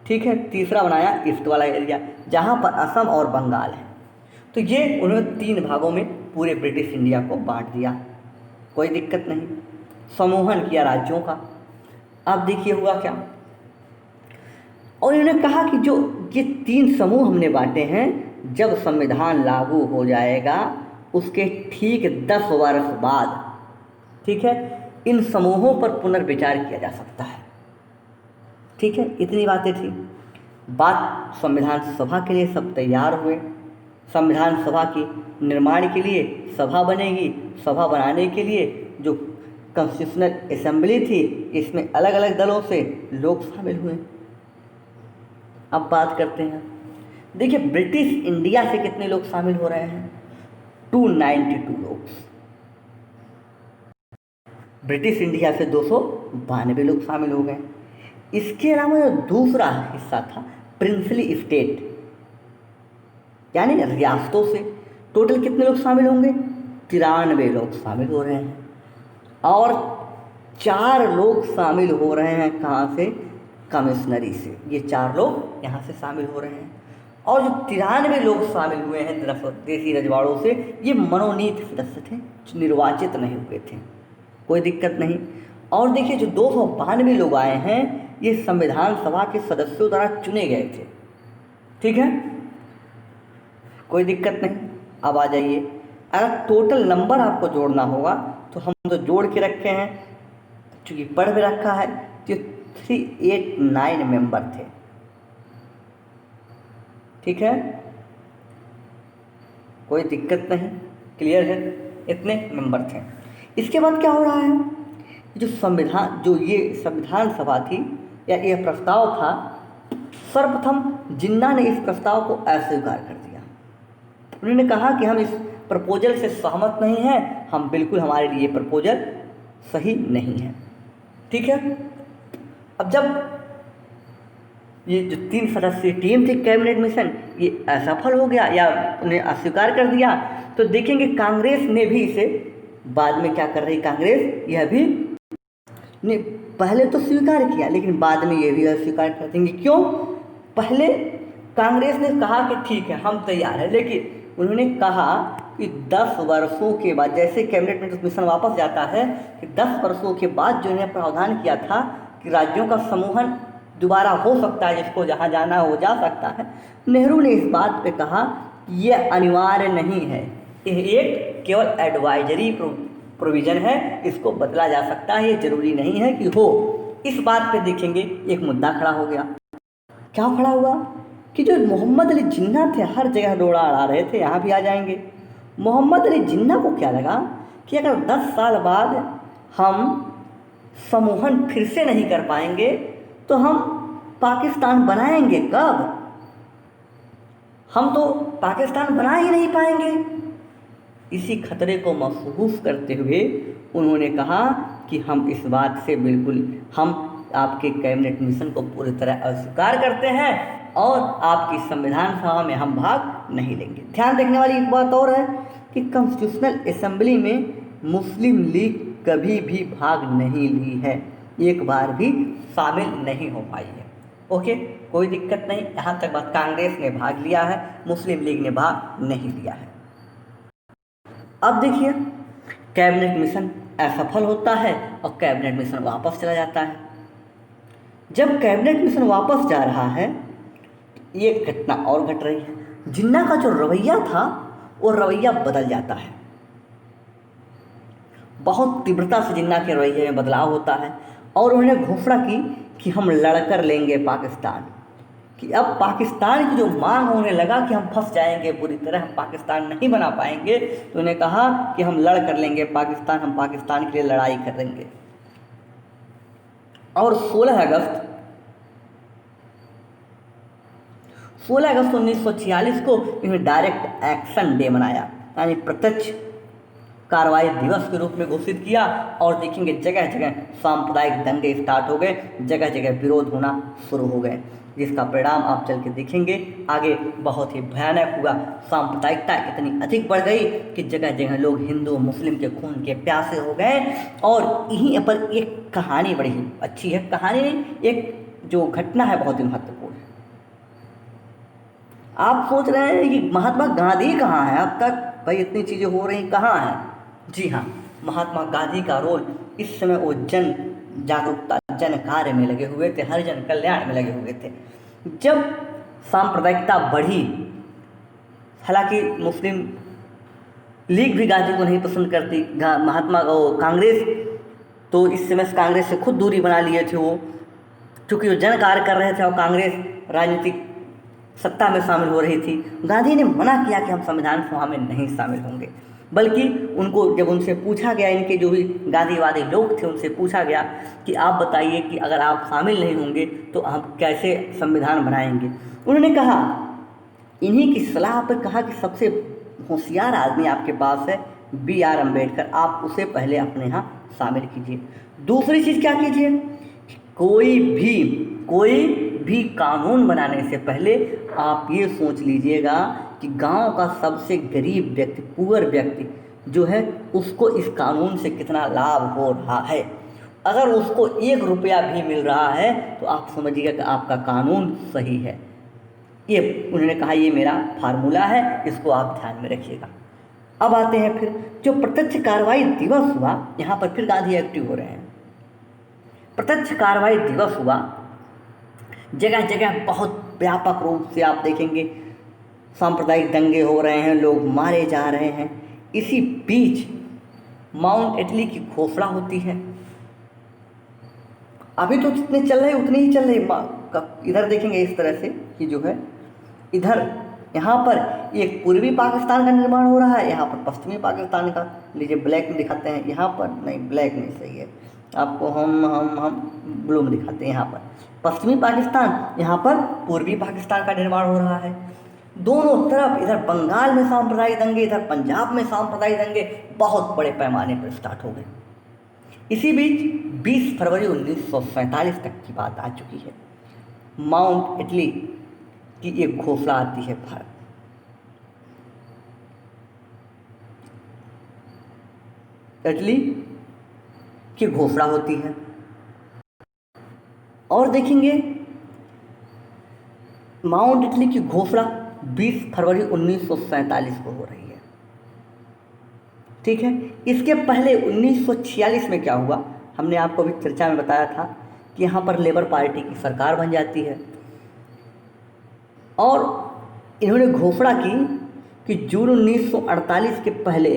ठीक है, तीसरा बनाया ईस्ट वाला एरिया जहाँ पर असम और बंगाल है। तो ये उन्होंने 3 भागों में पूरे ब्रिटिश इंडिया को बांट दिया, कोई दिक्कत नहीं, समूहन किया राज्यों का। अब देखिए हुआ क्या, और इन्होंने कहा कि जो ये 3 समूह हमने बांटे हैं, जब संविधान लागू हो जाएगा उसके ठीक 10 वर्ष बाद, ठीक है, इन समूहों पर पुनर्विचार किया जा सकता है। ठीक है, इतनी बातें थी। बात संविधान सभा के लिए सब तैयार हुए। संविधान सभा की निर्माण के लिए सभा बनेगी। सभा बनाने के लिए जो कॉन्स्टिट्यूशनल असेंबली थी, इसमें अलग अलग दलों से लोग शामिल हुए। अब बात करते हैं, देखिए ब्रिटिश इंडिया से कितने लोग शामिल हो रहे हैं? 292 लोग। ब्रिटिश इंडिया से 292 लोग शामिल हो गए। इसके अलावा जो दूसरा हिस्सा था प्रिंसली स्टेट यानी रियासतों से, टोटल कितने लोग शामिल होंगे? 93 लोग शामिल हो रहे हैं। और 4 लोग शामिल हो रहे हैं कहाँ से? कमिश्नरी से। ये 4 लोग यहाँ से शामिल हो रहे हैं। और जो 93 लोग शामिल हुए हैं देसी रजवाड़ों से, ये मनोनीत सदस्य थे, निर्वाचित नहीं हुए थे, कोई दिक्कत नहीं। और देखिए जो 292 लोग आए हैं, ये संविधान सभा के सदस्यों द्वारा चुने गए थे, ठीक है, कोई दिक्कत नहीं। अब आ जाइए, अगर टोटल नंबर आपको जोड़ना होगा तो हम तो जोड़ के रखे हैं, चूँकि पढ़ भी रखा है, तो 389 मेंबर थे, ठीक है, कोई दिक्कत नहीं, क्लियर है, इतने मेंबर थे। इसके बाद क्या हो रहा है? ये संविधान सभा थी या यह प्रस्ताव था, सर्वप्रथम जिन्ना ने इस प्रस्ताव को अस्वीकार कर दिया। उन्होंने कहा कि हम इस प्रपोजल से सहमत नहीं हैं, हम बिल्कुल, हमारे लिए प्रपोजल सही नहीं है, ठीक है। अब जब ये जो 3 सदस्यीय टीम थी कैबिनेट मिशन, ये असफल हो गया या उन्हें अस्वीकार कर दिया, तो देखेंगे कांग्रेस ने भी इसे बाद में क्या कर रही, कांग्रेस यह भी ने पहले तो स्वीकार किया लेकिन बाद में ये भी अस्वीकार कर देंगे। क्यों? पहले कांग्रेस ने कहा कि ठीक है हम तैयार हैं, लेकिन उन्होंने कहा कि 10 वर्षों के बाद, जैसे कैबिनेट मिशन वापस जाता है कि 10 वर्षों के बाद जो इन्हें प्रावधान किया था कि राज्यों का समूहन दोबारा हो सकता है, जिसको जहाँ जाना हो जा सकता है, नेहरू ने इस बात पे कहा यह अनिवार्य नहीं है, यह एक केवल एडवाइजरी प्रोविज़न है, इसको बदला जा सकता है, ये जरूरी नहीं है कि हो। इस बात पे देखेंगे एक मुद्दा खड़ा हो गया। क्या खड़ा हुआ कि जो मोहम्मद अली जिन्ना थे, हर जगह रोड़ा अड़ा रहे थे, यहाँ भी आ जाएंगे। मोहम्मद अली जिन्ना को क्या लगा कि अगर 10 साल बाद हम समूहन फिर से नहीं कर पाएंगे तो हम पाकिस्तान बनाएंगे कब? हम तो पाकिस्तान बना ही नहीं पाएंगे। इसी खतरे को महसूस करते हुए उन्होंने कहा कि हम इस बात से बिल्कुल, हम आपके कैबिनेट मिशन को पूरी तरह अस्वीकार करते हैं और आपकी संविधान सभा में हम भाग नहीं लेंगे। ध्यान देखने वाली एक बात और है कि कॉन्स्टिट्यूशनल असेंबली में मुस्लिम लीग कभी भी भाग नहीं ली है, एक बार भी शामिल नहीं हो पाई है। ओके, कोई दिक्कत नहीं, यहाँ तक बात। कांग्रेस ने भाग लिया है, मुस्लिम लीग ने भाग नहीं लिया है। अब देखिए कैबिनेट मिशन असफल होता है और कैबिनेट मिशन वापस चला जाता है। जब कैबिनेट मिशन वापस जा रहा है, एक घटना और घट रही है। जिन्ना का जो रवैया था वो रवैया बदल जाता है, बहुत तीव्रता से जिन्ना के रवैये में बदलाव होता है और उन्होंने घोषणा की कि हम लड़कर लेंगे पाकिस्तान, कि अब पाकिस्तान की जो मांग होने लगा कि हम फंस जाएंगे पूरी तरह, हम पाकिस्तान नहीं बना पाएंगे, तो उन्हें कहा कि हम लड़ कर लेंगे पाकिस्तान, हम पाकिस्तान के लिए लड़ाई करेंगे। और 16 अगस्त 1946 को इन्हें डायरेक्ट एक्शन डे मनाया, यानी प्रत्यक्ष कार्रवाई दिवस के रूप में घोषित किया। और देखेंगे जगह जगह सांप्रदायिक दंगे स्टार्ट हो गए, जगह जगह विरोध होना शुरू हो गए, जिसका परिणाम आप चल के देखेंगे आगे बहुत ही भयानक हुआ। सांप्रदायिकता इतनी अधिक बढ़ गई कि जगह जगह लोग हिंदू मुस्लिम के खून के प्यासे हो गए। और यहीं पर एक कहानी बड़ी ही अच्छी है, कहानी एक जो घटना है बहुत ही महत्वपूर्ण है। आप सोच रहे हैं कि महात्मा गांधी कहाँ है अब तक, भाई इतनी चीज़ें हो रही कहाँ हैं? जी हाँ, महात्मा गांधी का रोल इस समय वो जन जागरूकता, जन कार्य में लगे हुए थे, हरिजन कल्याण में लगे हुए थे। जब सांप्रदायिकता बढ़ी, हालांकि मुस्लिम लीग भी गांधी को नहीं पसंद करती, महात्मा कांग्रेस तो इस समय कांग्रेस से खुद दूरी बना लिए थे वो, क्योंकि वो जन कार्य कर रहे थे और कांग्रेस राजनीतिक सत्ता में शामिल हो रही थी। गांधी ने मना किया कि हम संविधान सभा में नहीं शामिल होंगे, बल्कि उनको जब उनसे पूछा गया, इनके जो भी गांधीवादी लोग थे उनसे पूछा गया कि आप बताइए कि अगर आप शामिल नहीं होंगे तो हम कैसे संविधान बनाएंगे। उन्होंने कहा, इन्हीं की सलाह पर कहा कि सबसे होशियार आदमी आपके पास है BR अम्बेडकर, आप उसे पहले अपने यहाँ शामिल कीजिए। दूसरी चीज़ क्या कीजिए, कोई भी कानून बनाने से पहले आप ये सोच लीजिएगा कि गांव का सबसे गरीब व्यक्ति, पुअर व्यक्ति जो है, उसको इस कानून से कितना लाभ हो रहा है। अगर उसको 1 रुपया भी मिल रहा है तो आप समझिएगा कि आपका कानून सही है। ये उन्होंने कहा, ये मेरा फार्मूला है, इसको आप ध्यान में रखिएगा। अब आते हैं फिर जो प्रत्यक्ष कार्रवाई दिवस हुआ, यहाँ पर फिर गांधी एक्टिव हो रहे हैं। प्रत्यक्ष कार्रवाई दिवस हुआ, जगह जगह बहुत व्यापक रूप से आप देखेंगे सांप्रदायिक दंगे हो रहे हैं, लोग मारे जा रहे हैं। इसी बीच माउंट एटली की घोषणा होती है। अभी तो जितने चल रहे उतने ही चल रहे। इधर देखेंगे इस तरह से कि जो है, इधर यहाँ पर एक पूर्वी पाकिस्तान का निर्माण हो रहा है, यहाँ पर पश्चिमी पाकिस्तान का। लीजिए ब्लैक में दिखाते हैं, यहाँ पर नहीं, ब्लैक नहीं सही है, आपको हम ब्लू में दिखाते हैं। यहाँ पर पश्चिमी पाकिस्तान, यहाँ पर पूर्वी पाकिस्तान का निर्माण हो रहा है। दोनों तरफ, इधर बंगाल में सांप्रदायिक दंगे, इधर पंजाब में सांप्रदायिक दंगे बहुत बड़े पैमाने पर स्टार्ट हो गए। इसी बीच 20 फरवरी 1947 तक की बात आ चुकी है। माउंट एटली की एक घोषणा आती है भारत। एटली की घोषणा होती है और देखेंगे माउंट एटली की घोषणा 20 फरवरी 1947 को हो रही है। ठीक है, इसके पहले 1946 में क्या हुआ, हमने आपको अभी चर्चा में बताया था कि यहाँ पर लेबर पार्टी की सरकार बन जाती है और इन्होंने घोषणा की कि जून 1948 के पहले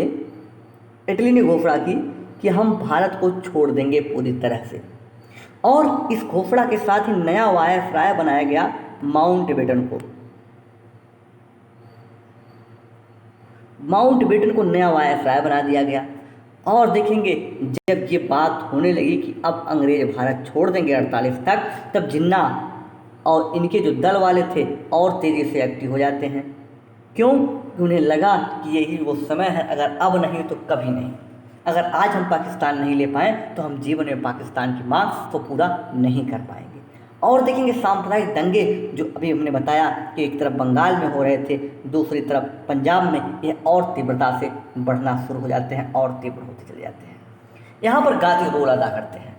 इटली ने घोषणा की कि हम भारत को छोड़ देंगे पूरी तरह से। और इस घोषणा के साथ ही नया वायसराय बनाया गया माउंटबेटन को। माउंटबेटन को नया वायसराय बना दिया गया। और देखेंगे जब ये बात होने लगी कि अब अंग्रेज भारत छोड़ देंगे 48 तक, तब जिन्ना और इनके जो दल वाले थे और तेज़ी से एक्टिव हो जाते हैं। क्यों? उन्हें लगा कि यही वो समय है, अगर अब नहीं तो कभी नहीं। अगर आज हम पाकिस्तान नहीं ले पाएँ तो हम जीवन में पाकिस्तान की मांग को पूरा नहीं कर पाएंगे। और देखेंगे सांप्रदायिक दंगे जो अभी हमने बताया कि एक तरफ बंगाल में हो रहे थे, दूसरी तरफ पंजाब में, यह और तीव्रता से बढ़ना शुरू हो जाते हैं और तीव्र होते चले जाते हैं। यहाँ पर गांधी रोल अदा करते हैं।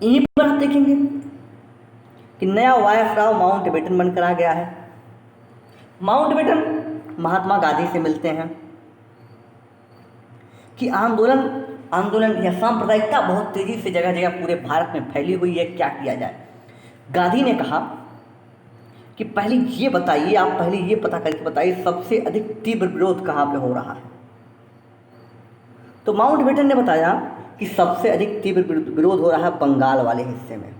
यहीं पर आप देखेंगे कि नया वायसराय माउंटबेटन बनकर आ गया है। माउंटबेटन महात्मा गांधी से मिलते हैं कि आंदोलन या सांप्रदायिकता बहुत तेज़ी से जगह जगह पूरे भारत में फैली हुई है, क्या किया जाए। गांधी ने कहा कि पहले ये बताइए, आप पहले ये पता करके बताइए सबसे अधिक तीव्र विरोध कहाँ पे हो रहा है। तो माउंटबेटन ने बताया कि सबसे अधिक तीव्र विरोध हो रहा है बंगाल वाले हिस्से में,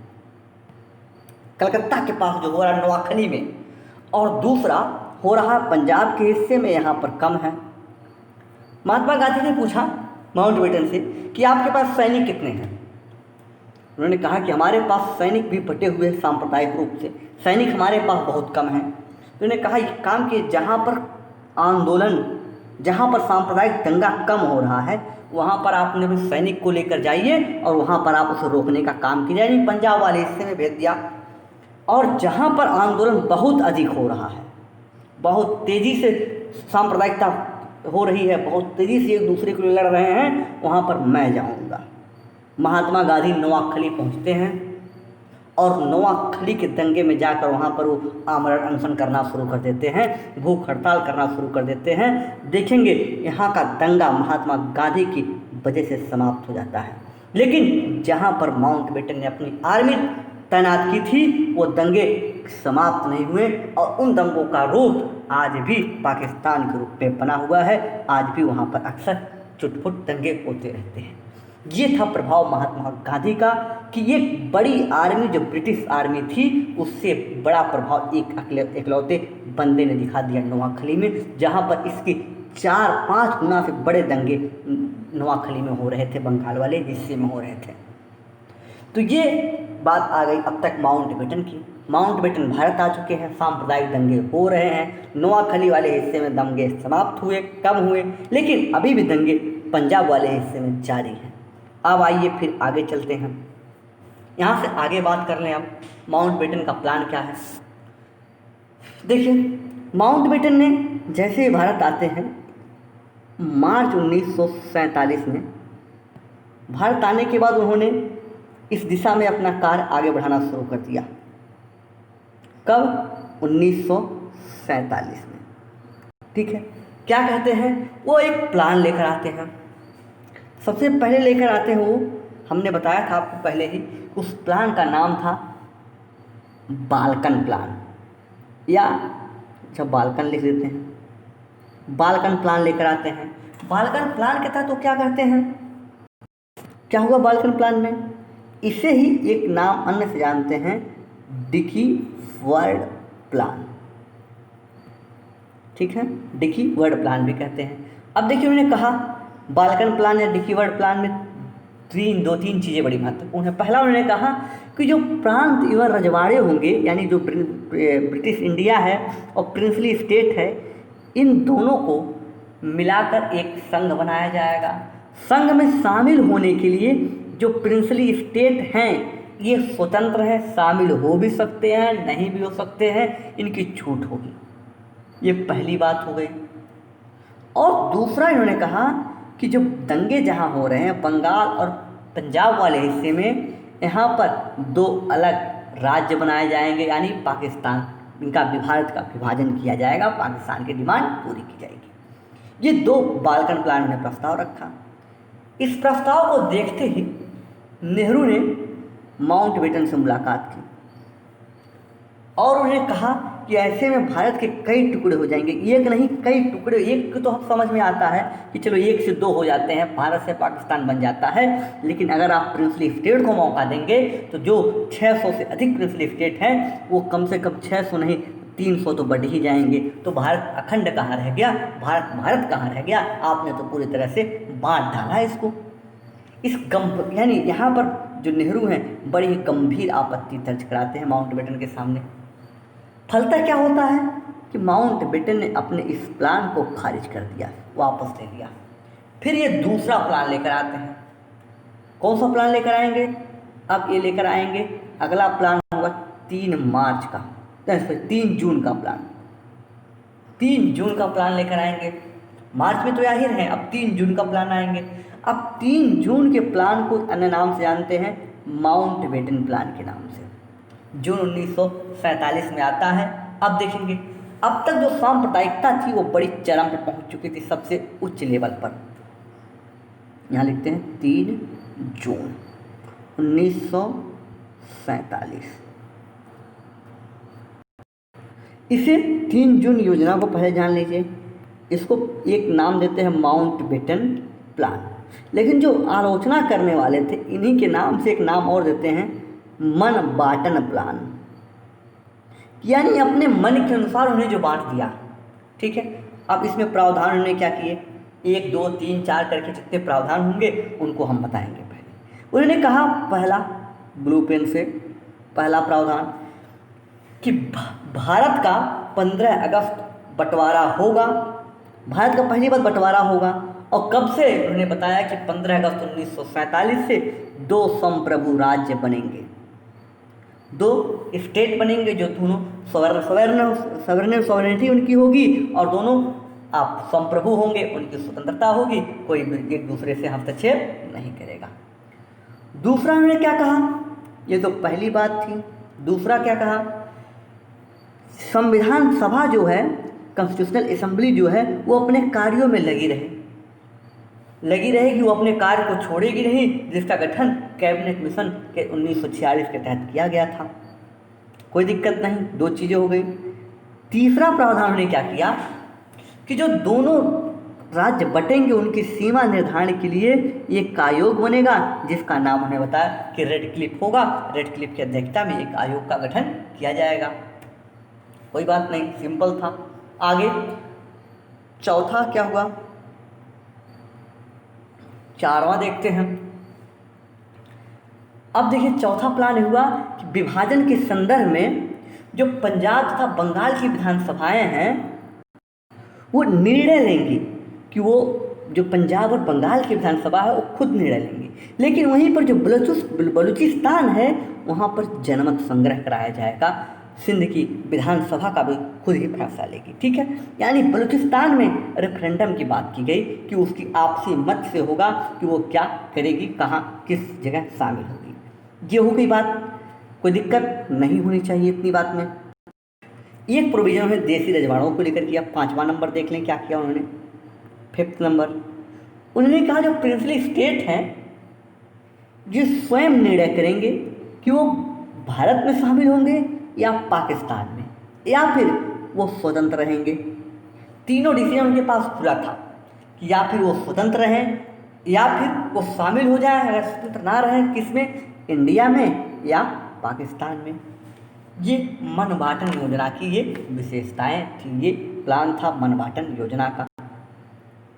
कलकत्ता के पास जो हो रहा है नोआखली में, और दूसरा हो रहा है पंजाब के हिस्से में, यहाँ पर कम है। महात्मा गांधी ने पूछा माउंटबेटन से कि आपके पास सैनिक कितने हैं। उन्होंने कहा कि हमारे पास सैनिक भी बटे हुए हैं सांप्रदायिक रूप से, सैनिक हमारे पास बहुत कम हैं। उन्होंने कहा ये काम कि जहाँ पर आंदोलन, जहाँ पर सांप्रदायिक दंगा कम हो रहा है, वहाँ पर आपने भी सैनिक को लेकर जाइए और वहाँ पर आप उसे रोकने का काम कीजिए। यानी पंजाब वाले हिस्से में भेज दिया। और जहाँ पर आंदोलन बहुत अधिक हो रहा है, बहुत तेज़ी से सांप्रदायिकता हो रही है, बहुत तेज़ी से एक दूसरे को लड़ रहे हैं, वहाँ पर मैं जाऊँगा। महात्मा गांधी नोआखली पहुँचते हैं और नोआखली के दंगे में जाकर वहाँ पर वो आमरण अनशन करना शुरू कर देते हैं, भूख हड़ताल करना शुरू कर देते हैं। देखेंगे यहाँ का दंगा महात्मा गांधी की वजह से समाप्त हो जाता है। लेकिन जहाँ पर माउंटबेटन ने अपनी आर्मी तैनात की थी, वो दंगे समाप्त नहीं हुए और उन दंगों का रूप आज भी पाकिस्तान के रूप में बना हुआ है। आज भी वहाँ पर अक्सर चुटपुट दंगे होते रहते हैं। ये था प्रभाव महात्मा गांधी का कि एक बड़ी आर्मी जो ब्रिटिश आर्मी थी, उससे बड़ा प्रभाव एक इकलौते बंदे ने दिखा दिया नोआखली में, जहाँ पर इसके 4-5 गुना से बड़े दंगे नोआखली में हो रहे थे, बंगाल वाले हिस्से में हो रहे थे। तो ये बात आ गई अब तक माउंटबेटन की। माउंटबेटन भारत आ चुके हैं, सांप्रदायिक दंगे हो रहे हैं, नोआखली वाले हिस्से में दंगे समाप्त हुए, कम हुए, लेकिन अभी भी दंगे पंजाब वाले हिस्से में जारी हैं। अब आइए फिर आगे चलते हैं, यहाँ से आगे बात कर लें। अब माउंटबेटन का प्लान क्या है। देखिए, माउंटबेटन ने जैसे ही भारत आते हैं मार्च 1947 में, भारत आने के बाद उन्होंने इस दिशा में अपना कार्य आगे बढ़ाना शुरू कर दिया। कब? 1947 में। ठीक है, क्या कहते हैं? वो एक प्लान लेकर आते हैं। सबसे पहले लेकर आते हैं वो, हमने बताया था आपको पहले ही, उस प्लान का नाम था बाल्कन प्लान, या जब बाल्कन लिख देते हैं, बाल्कन प्लान लेकर आते हैं। बाल्कन प्लान के तहत वो क्या करते हैं? क्या हुआ बाल्कन प्लान में? इसे ही एक नाम अन्य से जानते हैं, डिकी वर्ल्ड प्लान। ठीक है, डिकी वर्ल्ड प्लान भी कहते हैं। अब देखिए, उन्होंने कहा बाल्कन प्लान या डिकी वर्ल्ड प्लान में दो तीन चीज़ें बड़ी महत्वपूर्ण है। पहला, उन्होंने कहा कि जो प्रांत एवं रजवाड़े होंगे, यानी जो ब्रिटिश इंडिया है और प्रिंसली स्टेट है, इन दोनों को मिलाकर एक संघ बनाया जाएगा। संघ में शामिल होने के लिए जो प्रिंसली स्टेट हैं ये स्वतंत्र है, शामिल हो भी सकते हैं, नहीं भी हो सकते हैं, इनकी छूट होगी। ये पहली बात हो गई। और दूसरा, इन्होंने कहा कि जो दंगे जहाँ हो रहे हैं बंगाल और पंजाब वाले हिस्से में, यहाँ पर दो अलग राज्य बनाए जाएंगे, यानी पाकिस्तान, इनका विभाजन किया जाएगा, पाकिस्तान की डिमांड पूरी की जाएगी। ये दो बाल्कन प्लान ने प्रस्ताव रखा। इस प्रस्ताव को देखते ही नेहरू ने माउंटबेटन से मुलाकात की और उन्हें कहा कि ऐसे में भारत के कई टुकड़े हो जाएंगे, एक नहीं कई टुकड़े। एक तो हम समझ में आता है कि चलो 1 से 2 हो जाते हैं, भारत से पाकिस्तान बन जाता है, लेकिन अगर आप प्रिंसली स्टेट को मौका देंगे तो जो 600 से अधिक प्रिंसली स्टेट हैं वो कम से कम 600 नहीं 300 तो बढ़ ही जाएंगे। तो भारत अखंड कहाँ रह गया, भारत कहाँ रह गया? आपने तो पूरी तरह से बांट डाला इसको। यानी यहाँ पर जो नेहरू हैं बड़ी गंभीर आपत्ति दर्ज कराते हैं माउंटबेटन के सामने। फलतः क्या होता है कि माउंटबेटन ने अपने इस प्लान को खारिज कर दिया, वापस ले लिया। फिर ये दूसरा प्लान लेकर आते हैं। कौन सा प्लान लेकर आएंगे? अब ये लेकर आएंगे, अगला प्लान होगा 3 मार्च का, 3 जून का प्लान। 3 जून का प्लान लेकर आएंगे। मार्च में तो जाहिर है, अब 3 जून का प्लान आएंगे। अब 3 जून के प्लान को अन्य नाम से जानते हैं, माउंटबेटन प्लान के नाम से। जून 1947 में आता है। अब देखेंगे, अब तक जो सांप्रदायिकता थी वो बड़ी चरम पे पहुंच चुकी थी, सबसे उच्च लेवल पर। यहाँ लिखते हैं 3 जून 1947। इसे 3 जून योजना को पहले जान लीजिए। इसको एक नाम देते हैं माउंटबेटन प्लान, लेकिन जो आलोचना करने वाले थे इन्हीं के नाम से एक नाम और देते हैं, मन बांटन प्लान। यानी अपने मन के अनुसार उन्हें जो बांट दिया। ठीक है, अब इसमें प्रावधान उन्होंने क्या किए, 1 2 3 4 करके जितने प्रावधान होंगे उनको हम बताएंगे। पहले उन्होंने कहा, पहला ब्लू पेन से पहला प्रावधान कि भारत का 15 अगस्त बंटवारा होगा। भारत का पहली बार बंटवारा होगा, और कब से? उन्होंने बताया कि 15 अगस्त 1947 से 2 संप्रभु राज्य बनेंगे, 2 स्टेट बनेंगे, जो दोनों सॉवरेनिटी उनकी होगी और दोनों आप संप्रभु होंगे, उनकी स्वतंत्रता होगी, कोई एक दूसरे से हस्तक्षेप नहीं करेगा। दूसरा उन्होंने क्या कहा, ये तो पहली बात थी। दूसरा क्या कहा, संविधान सभा जो है, कॉन्स्टिट्यूशनल असेंबली जो है, वो अपने कार्यों में लगी रहेगी, वो अपने कार्य को छोड़ेगी नहीं, जिसका गठन कैबिनेट मिशन के 1946 के तहत किया गया था। कोई दिक्कत नहीं, 2 चीज़ें हो गई। तीसरा प्रावधान ने क्या किया कि जो दोनों राज्य बटेंगे उनकी सीमा निर्धारण के लिए एक आयोग बनेगा, जिसका नाम उन्हें बताया कि रेड क्लिफ होगा। रेड क्लिफ की अध्यक्षता में एक आयोग का गठन किया जाएगा। कोई बात नहीं, सिंपल था। आगे चौथा क्या हुआ, 4वां देखते हैं। अब देखिए, चौथा प्लान हुआ कि विभाजन के संदर्भ में जो पंजाब तथा बंगाल की विधानसभाएं हैं वो निर्णय लेंगी कि वो जो पंजाब और बंगाल की विधानसभा है वो खुद निर्णय लेंगे, लेकिन वहीं पर जो बलूचिस्तान है वहाँ पर जनमत संग्रह कराया जाएगा, सिंध की विधानसभा का भी खुद ही फैसला लेगी। ठीक है, यानी बलूचिस्तान में रेफरेंडम की बात की गई कि उसकी आपसी मत से होगा कि वो क्या करेगी, कहाँ किस जगह शामिल होगी। ये हो गई बात, कोई दिक्कत नहीं होनी चाहिए इतनी बात में। एक प्रोविजन है देसी रजवाड़ों को लेकर किया। 5वां नंबर देख लें क्या किया उन्होंने। 5th नंबर, उन्होंने कहा जो प्रिंसली स्टेट हैं जो स्वयं निर्णय करेंगे कि वो भारत में शामिल होंगे या पाकिस्तान में, या फिर वो स्वतंत्र रहेंगे। तीनों डिसीजन उनके पास खुला था कि या फिर वो स्वतंत्र रहें या फिर वो शामिल हो जाए, अगर स्वतंत्र ना रहें किसमें, इंडिया में या पाकिस्तान में। ये मनबाटन योजना की ये विशेषताएं थी, ये प्लान था मनबाटन योजना का।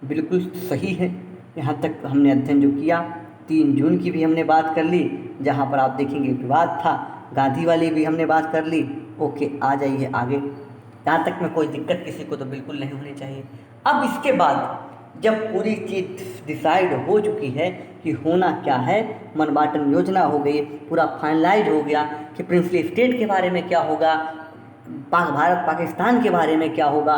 बिल्कुल सही है। यहाँ तक हमने अध्ययन जो किया, 3 जून की भी हमने बात कर ली, जहाँ पर आप देखेंगे विवाद था। गांधी वाली भी हमने बात कर ली। ओके, आ जाइए आगे। यहाँ तक में कोई दिक्कत किसी को तो बिल्कुल नहीं होनी चाहिए। अब इसके बाद जब पूरी चीज़ डिसाइड हो चुकी है कि होना क्या है, मनबाटन योजना हो गई, पूरा फाइनलाइज हो गया कि प्रिंसली स्टेट के बारे में क्या होगा, भारत पाकिस्तान के बारे में क्या होगा,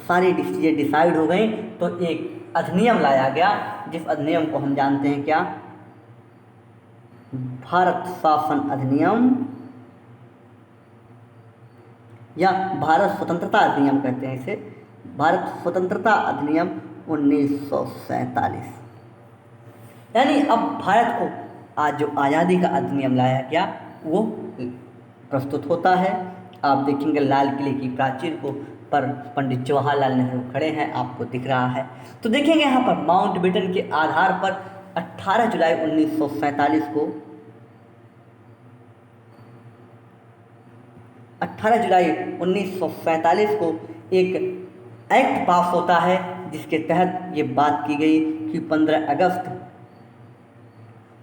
सारी चीज़ें डिसाइड हो गई, तो एक अधिनियम लाया गया, जिस अधिनियम को हम जानते हैं क्या, भारत शासन अधिनियम या भारत स्वतंत्रता अधिनियम कहते हैं इसे, भारत स्वतंत्रता अधिनियम 1947। यानी अब भारत को आज जो आज़ादी का अधिनियम लाया गया वो प्रस्तुत होता है। आप देखेंगे लाल किले की प्राचीर को पर पंडित जवाहरलाल नेहरू खड़े हैं, आपको दिख रहा है। तो देखेंगे यहाँ पर माउंटबेटन के आधार पर 18 जुलाई 1947 को 18 जुलाई 1947 को एक एक्ट पास होता है, जिसके तहत ये बात की गई कि 15 अगस्त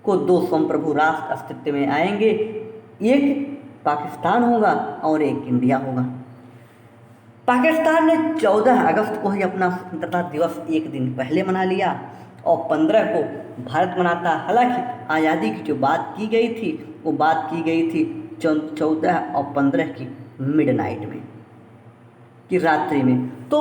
को 2 संप्रभु राष्ट्र अस्तित्व में आएंगे, एक पाकिस्तान होगा और एक इंडिया होगा। पाकिस्तान ने 14 अगस्त को ही अपना स्वतंत्रता दिवस एक दिन पहले मना लिया और 15 को भारत मनाता। हालांकि आज़ादी की जो बात की गई थी वो बात की गई थी 14 और 15 की मिडनाइट में, कि रात्रि में। तो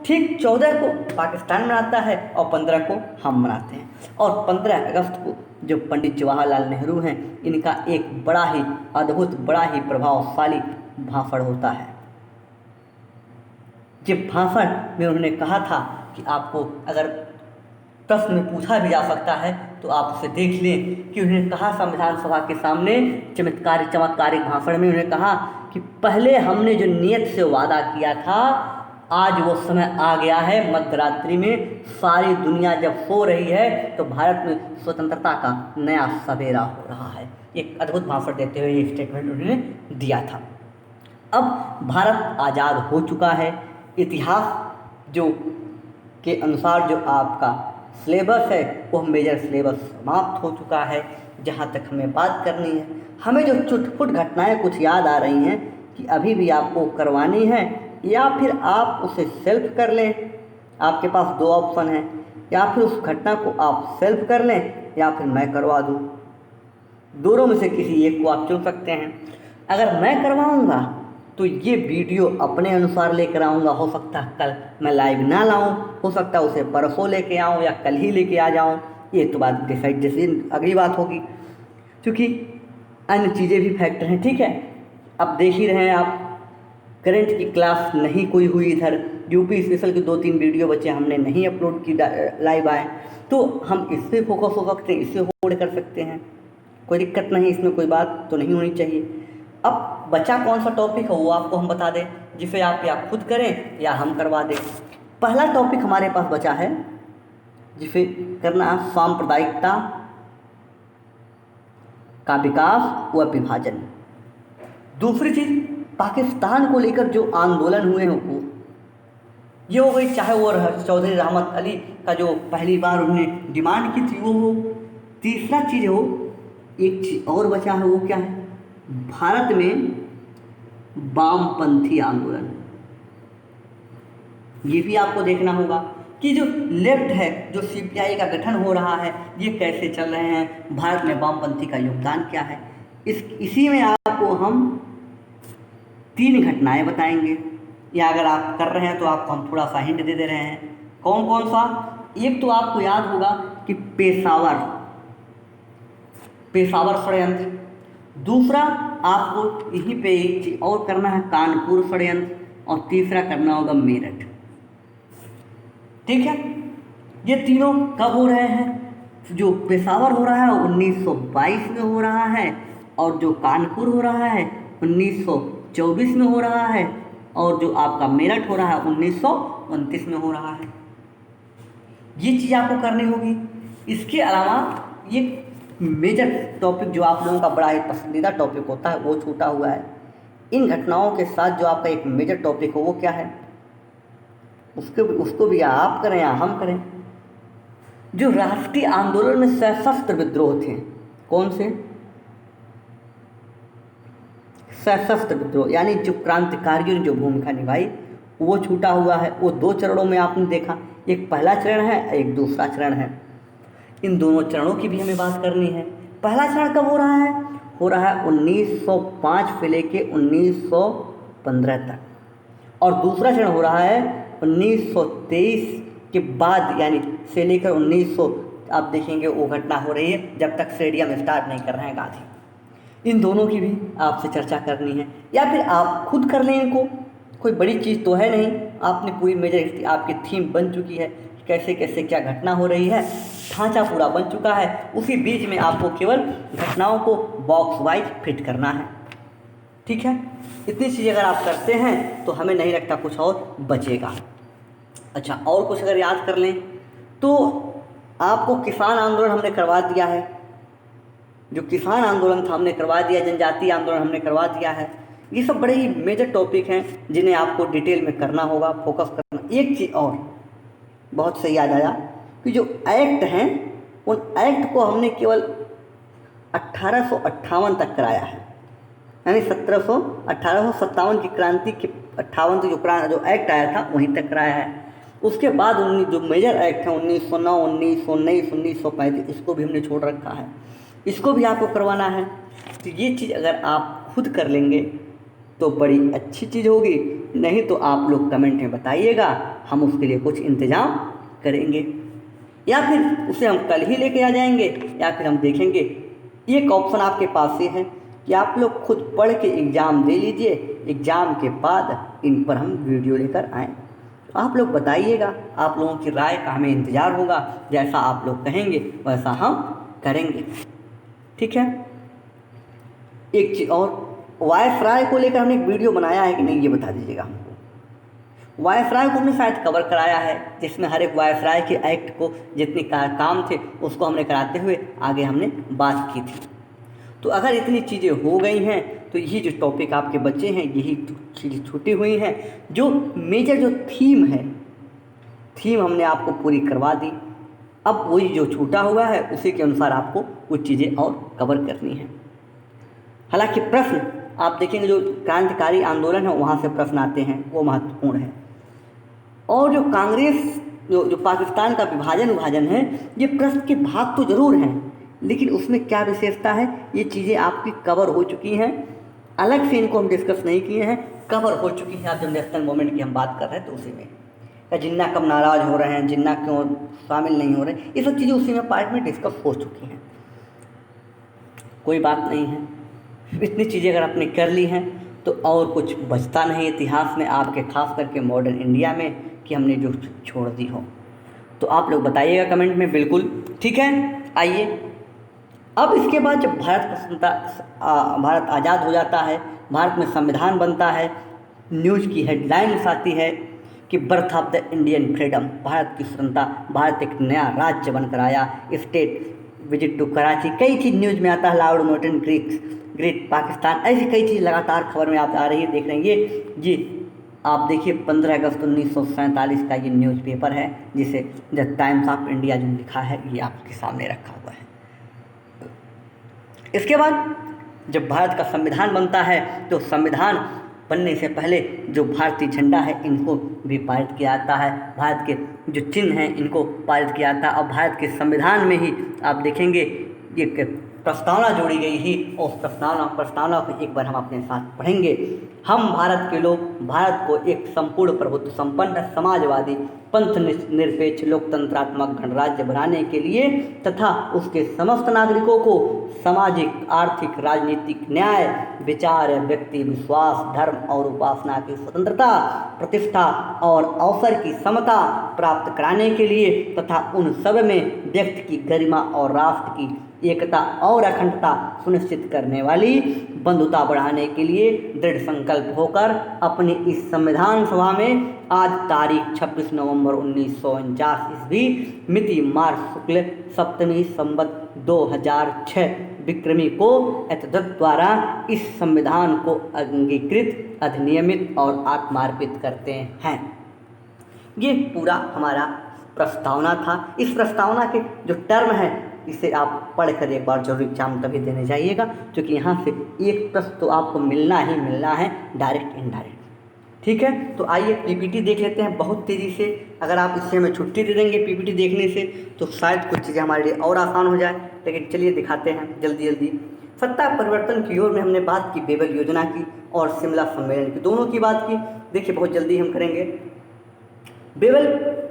ठीक 14 को पाकिस्तान मनाता है और 15 को हम मनाते हैं। और 15 अगस्त को जो पंडित जवाहरलाल नेहरू हैं, इनका एक बड़ा ही अद्भुत, बड़ा ही प्रभावशाली भाषण होता है। जब भाषण में उन्होंने कहा था कि आपको अगर प्रश्न में पूछा भी जा सकता है तो आप उसे देख लें, कि उन्होंने कहा संविधान सभा के सामने चमत्कारिक भाषण में उन्होंने कहा कि पहले हमने जो नियत से वादा किया था, आज वो समय आ गया है। मध्यरात्रि में सारी दुनिया जब सो रही है तो भारत में स्वतंत्रता का नया सवेरा हो रहा है। एक अद्भुत भाषण देते हुए ये स्टेटमेंट उन्होंने दिया था। अब भारत आज़ाद हो चुका है। इतिहास जो के अनुसार जो आपका सिलेबस है वो मेजर सिलेबस समाप्त हो चुका है। जहाँ तक हमें बात करनी है, हमें जो चुटपुट घटनाएं कुछ याद आ रही हैं कि अभी भी आपको करवानी है, या फिर आप उसे सेल्फ कर लें। आपके पास 2 ऑप्शन हैं, या फिर उस घटना को आप सेल्फ कर लें या फिर मैं करवा दूँ। दोनों में से किसी एक को आप चुन सकते हैं। अगर मैं करवाऊँगा तो ये वीडियो अपने अनुसार लेकर आऊँगा। हो सकता है कल मैं लाइव ना लाऊँ, हो सकता है उसे परसों लेके आऊँ या कल ही लेके आ जाऊँ। ये तो बात डिसाइड जैसी अगली बात होगी, क्योंकि अन्य चीज़ें भी फैक्टर हैं। ठीक है, अब देख ही रहे हैं आप, करंट की क्लास नहीं कोई हुई इधर। यूपी स्पेशल के 2-3 वीडियो बच्चे हमने नहीं अपलोड की, लाइव आए, तो हम इस पर फोकस हो सकते हैं, इससे होल्ड कर सकते हैं। कोई दिक्कत नहीं, इसमें कोई बात तो नहीं होनी चाहिए। अब बचा कौन सा टॉपिक है वो आपको हम बता दें, जिसे आप या खुद करें या हम करवा दें। पहला टॉपिक हमारे पास बचा है जिसे करना है सांप्रदायिकता का विकास व विभाजन। दूसरी चीज़, पाकिस्तान को लेकर जो आंदोलन हुए हैं वो ये हो गई, चाहे वो चौधरी रहमत अली का जो पहली बार उन्होंने डिमांड की थी वो हो। तीसरा चीज़ हो, एक चीज़ और बचा है, वो क्या है, भारत में वामपंथी आंदोलन। ये भी आपको देखना होगा कि जो लेफ्ट है, जो सीपीआई का गठन हो रहा है, ये कैसे चल रहे हैं, भारत में वामपंथी का योगदान क्या है। इसी में आपको हम 3 घटनाएं बताएंगे, या अगर आप कर रहे हैं तो आपको हम थोड़ा सा हिंट दे रहे हैं। कौन कौन सा? एक तो आपको याद होगा कि पेशावर षड्यंत्र। दूसरा आपको यहीं पे एक चीज और करना है, कानपुर षड्यंत्र। और तीसरा करना होगा मेरठ। ठीक है, ये तीनों कब हो रहे हैं? जो पेशावर हो रहा है 1922 में हो रहा है, और जो कानपुर हो रहा है 1924 में हो रहा है, और जो आपका मेरठ हो रहा है 1929 में हो रहा है। ये चीज़ आपको करनी होगी। इसके अलावा ये मेजर टॉपिक जो आप लोगों का बड़ा ही पसंदीदा टॉपिक होता है वो छूटा हुआ है। इन घटनाओं के साथ जो आपका एक मेजर टॉपिक हो वो क्या है, उसको भी आप करें या हम करें। जो राष्ट्रीय आंदोलन में सशस्त्र विद्रोह थे, कौन से? सशस्त्र विद्रोह, यानी जो क्रांतिकारियों ने जो भूमिका निभाई वो छूटा हुआ है। वो 2 चरणों में आपने देखा, एक पहला चरण है, एक दूसरा चरण है। इन दोनों चरणों की भी हमें बात करनी है। पहला चरण कब हो रहा है? हो रहा है 1905 से लेके 1915 तक, और दूसरा चरण हो रहा है 1923 के बाद, यानी से लेकर 1900। आप देखेंगे वो घटना हो रही है जब तक स्टेडियम स्टार्ट नहीं कर रहे हैं गांधी। इन दोनों की भी आपसे चर्चा करनी है, या फिर आप खुद कर लें इनको। कोई बड़ी चीज़ तो है नहीं, आपने पूरी मेजर आपकी थीम बन चुकी है, कैसे कैसे क्या घटना हो रही है, ढांचा पूरा बन चुका है। उसी बीच में आपको केवल घटनाओं को बॉक्स वाइज फिट करना है। ठीक है, इतनी चीज़ें अगर आप करते हैं तो हमें नहीं लगता कुछ और बचेगा। अच्छा, और कुछ अगर याद कर लें तो आपको किसान आंदोलन हमने करवा दिया है। जो किसान आंदोलन था हमने करवा दिया, जनजातीय आंदोलन हमने करवा दिया है। ये सब बड़े ही मेजर टॉपिक हैं जिन्हें आपको डिटेल में करना होगा, फोकस करना। एक चीज़ और बहुत सही याद आया कि जो एक्ट हैं उन एक्ट को हमने केवल 1858 तक कराया है, यानी 1857 की क्रांति के 58 जो एक्ट आया था वहीं तक कराया है। उसके बाद जो मेजर एक्ट है 1909, 1919, 1935, इसको भी हमने छोड़ रखा है, इसको भी आपको करवाना है। तो ये चीज़ अगर आप खुद कर लेंगे तो बड़ी अच्छी चीज़ होगी, नहीं तो आप लोग कमेंट में बताइएगा, हम उसके लिए कुछ इंतज़ाम करेंगे, या फिर उसे हम कल ही लेके आ जाएंगे, या फिर हम देखेंगे। एक ऑप्शन आपके पास ये है कि आप लोग खुद पढ़ के एग्ज़ाम दे लीजिए, एग्ज़ाम के बाद इन पर हम वीडियो लेकर आएँ। तो आप लोग बताइएगा, आप लोगों की राय का हमें इंतज़ार होगा। जैसा आप लोग कहेंगे वैसा हम करेंगे। ठीक है, एक चीज़ और, वायसराय को लेकर हमने एक वीडियो बनाया है कि नहीं ये बता दीजिएगा हमको। वायसराय को हमने शायद कवर कराया है, जिसमें हर एक वायसराय के एक्ट को जितने काम थे उसको हमने कराते हुए आगे हमने बात की थी। तो अगर इतनी चीज़ें हो गई हैं तो यही जो टॉपिक आपके बच्चे हैं यही चीज़ें छूटी हुई हैं। जो मेजर जो थीम है, थीम हमने आपको पूरी करवा दी। अब वही जो छूटा हुआ है उसी के अनुसार आपको कुछ चीज़ें और कवर करनी है। हालांकि प्रश्न आप देखेंगे जो क्रांतिकारी आंदोलन है वहाँ से प्रश्न आते हैं, वो महत्वपूर्ण है। और जो कांग्रेस जो पाकिस्तान का विभाजन है, ये प्रश्न के भाग तो ज़रूर हैं, लेकिन उसमें क्या विशेषता है ये चीज़ें आपकी कवर हो चुकी हैं। अलग से इनको हम डिस्कस नहीं किए हैं, कवर हो चुकी हैं। आप जब नेशनल मूवमेंट की हम बात कर रहे हैं तो उसी में जिन्ना कब नाराज़ हो रहे हैं, जिन्ना क्यों शामिल नहीं हो रहे, ये सब चीज़ें उसी में पार्ट में डिस्कस हो चुकी हैं। कोई बात नहीं है, इतनी चीज़ें अगर आपने कर ली हैं तो और कुछ बचता नहीं इतिहास में आपके, खास करके मॉडर्न इंडिया में, कि हमने जो छोड़ दी हो। तो आप लोग बताइएगा कमेंट में, बिल्कुल। ठीक है, आइए अब इसके बाद जब भारत आज़ाद हो जाता है, भारत में संविधान बनता है, न्यूज़ की हेडलाइंस आती है कि birth of the Indian freedom, Bharat की स्वतंत्रता, भारत एक नया राज्य बनकर आया, स्टेट विजिट टू कराची, कई चीज़ न्यूज़ में आता है, लाउड मोटन ग्रेट पाकिस्तान, ऐसी कई चीज़ लगातार खबर में आ रही है, देख रहे हैं। ये आप देखिए 15 अगस्त 1947 का ये न्यूज़पेपर है, जिसे द टाइम्स ऑफ इंडिया जो लिखा है ये आपके सामने रखा हुआ है। इसके बाद जब भारत का संविधान बनता है तो संविधान बनने से पहले जो भारतीय झंडा है इनको भी पारित किया जाता है, भारत के जो चिन्ह हैं इनको पारित किया जाता है। और भारत के संविधान में ही आप देखेंगे एक प्रस्तावना जोड़ी गई ही, और उस प्रस्तावना को एक बार हम अपने साथ पढ़ेंगे। हम भारत के लोग भारत को एक संपूर्ण प्रभुत्व संपन्न समाजवादी पंथ निरपेक्ष लोकतंत्रात्मक गणराज्य बनाने के लिए तथा उसके समस्त नागरिकों को सामाजिक आर्थिक राजनीतिक न्याय विचार व्यक्ति विश्वास धर्म और उपासना की स्वतंत्रता प्रतिष्ठा और अवसर की समता प्राप्त कराने के लिए तथा उन सब में व्यक्ति की गरिमा और राष्ट्र की एकता और अखंडता सुनिश्चित करने वाली बंधुता बढ़ाने के लिए दृढ़ संकल्प होकर अपनी इस संविधान सभा में आज तारीख 26 नवंबर 1949 ईस्वी मिति मार्च शुक्ल सप्तमी संवत 2006 विक्रमी को एतद् द्वारा इस संविधान को अंगीकृत अधिनियमित और आत्मार्पित करते हैं। ये पूरा हमारा प्रस्तावना था। इस प्रस्तावना के जो टर्म है इसे आप पढ़कर एक बार जरूर एग्जाम तभी देने जाइएगा, क्योंकि यहाँ से एक प्रश्न तो आपको मिलना ही मिलना है, डायरेक्ट इनडायरेक्ट। ठीक है, तो आइए पीपीटी देख लेते हैं बहुत तेज़ी से। अगर आप इससे हमें छुट्टी दे देंगे पीपीटी देखने से तो शायद कुछ चीज़ें हमारे लिए और आसान हो जाए, लेकिन चलिए दिखाते हैं जल्दी जल्दी। सत्ता परिवर्तन की ओर में हमने बात की, बेबल योजना की और शिमला सम्मेलन की, दोनों की बात की। देखिए बहुत जल्दी हम करेंगे। बेबल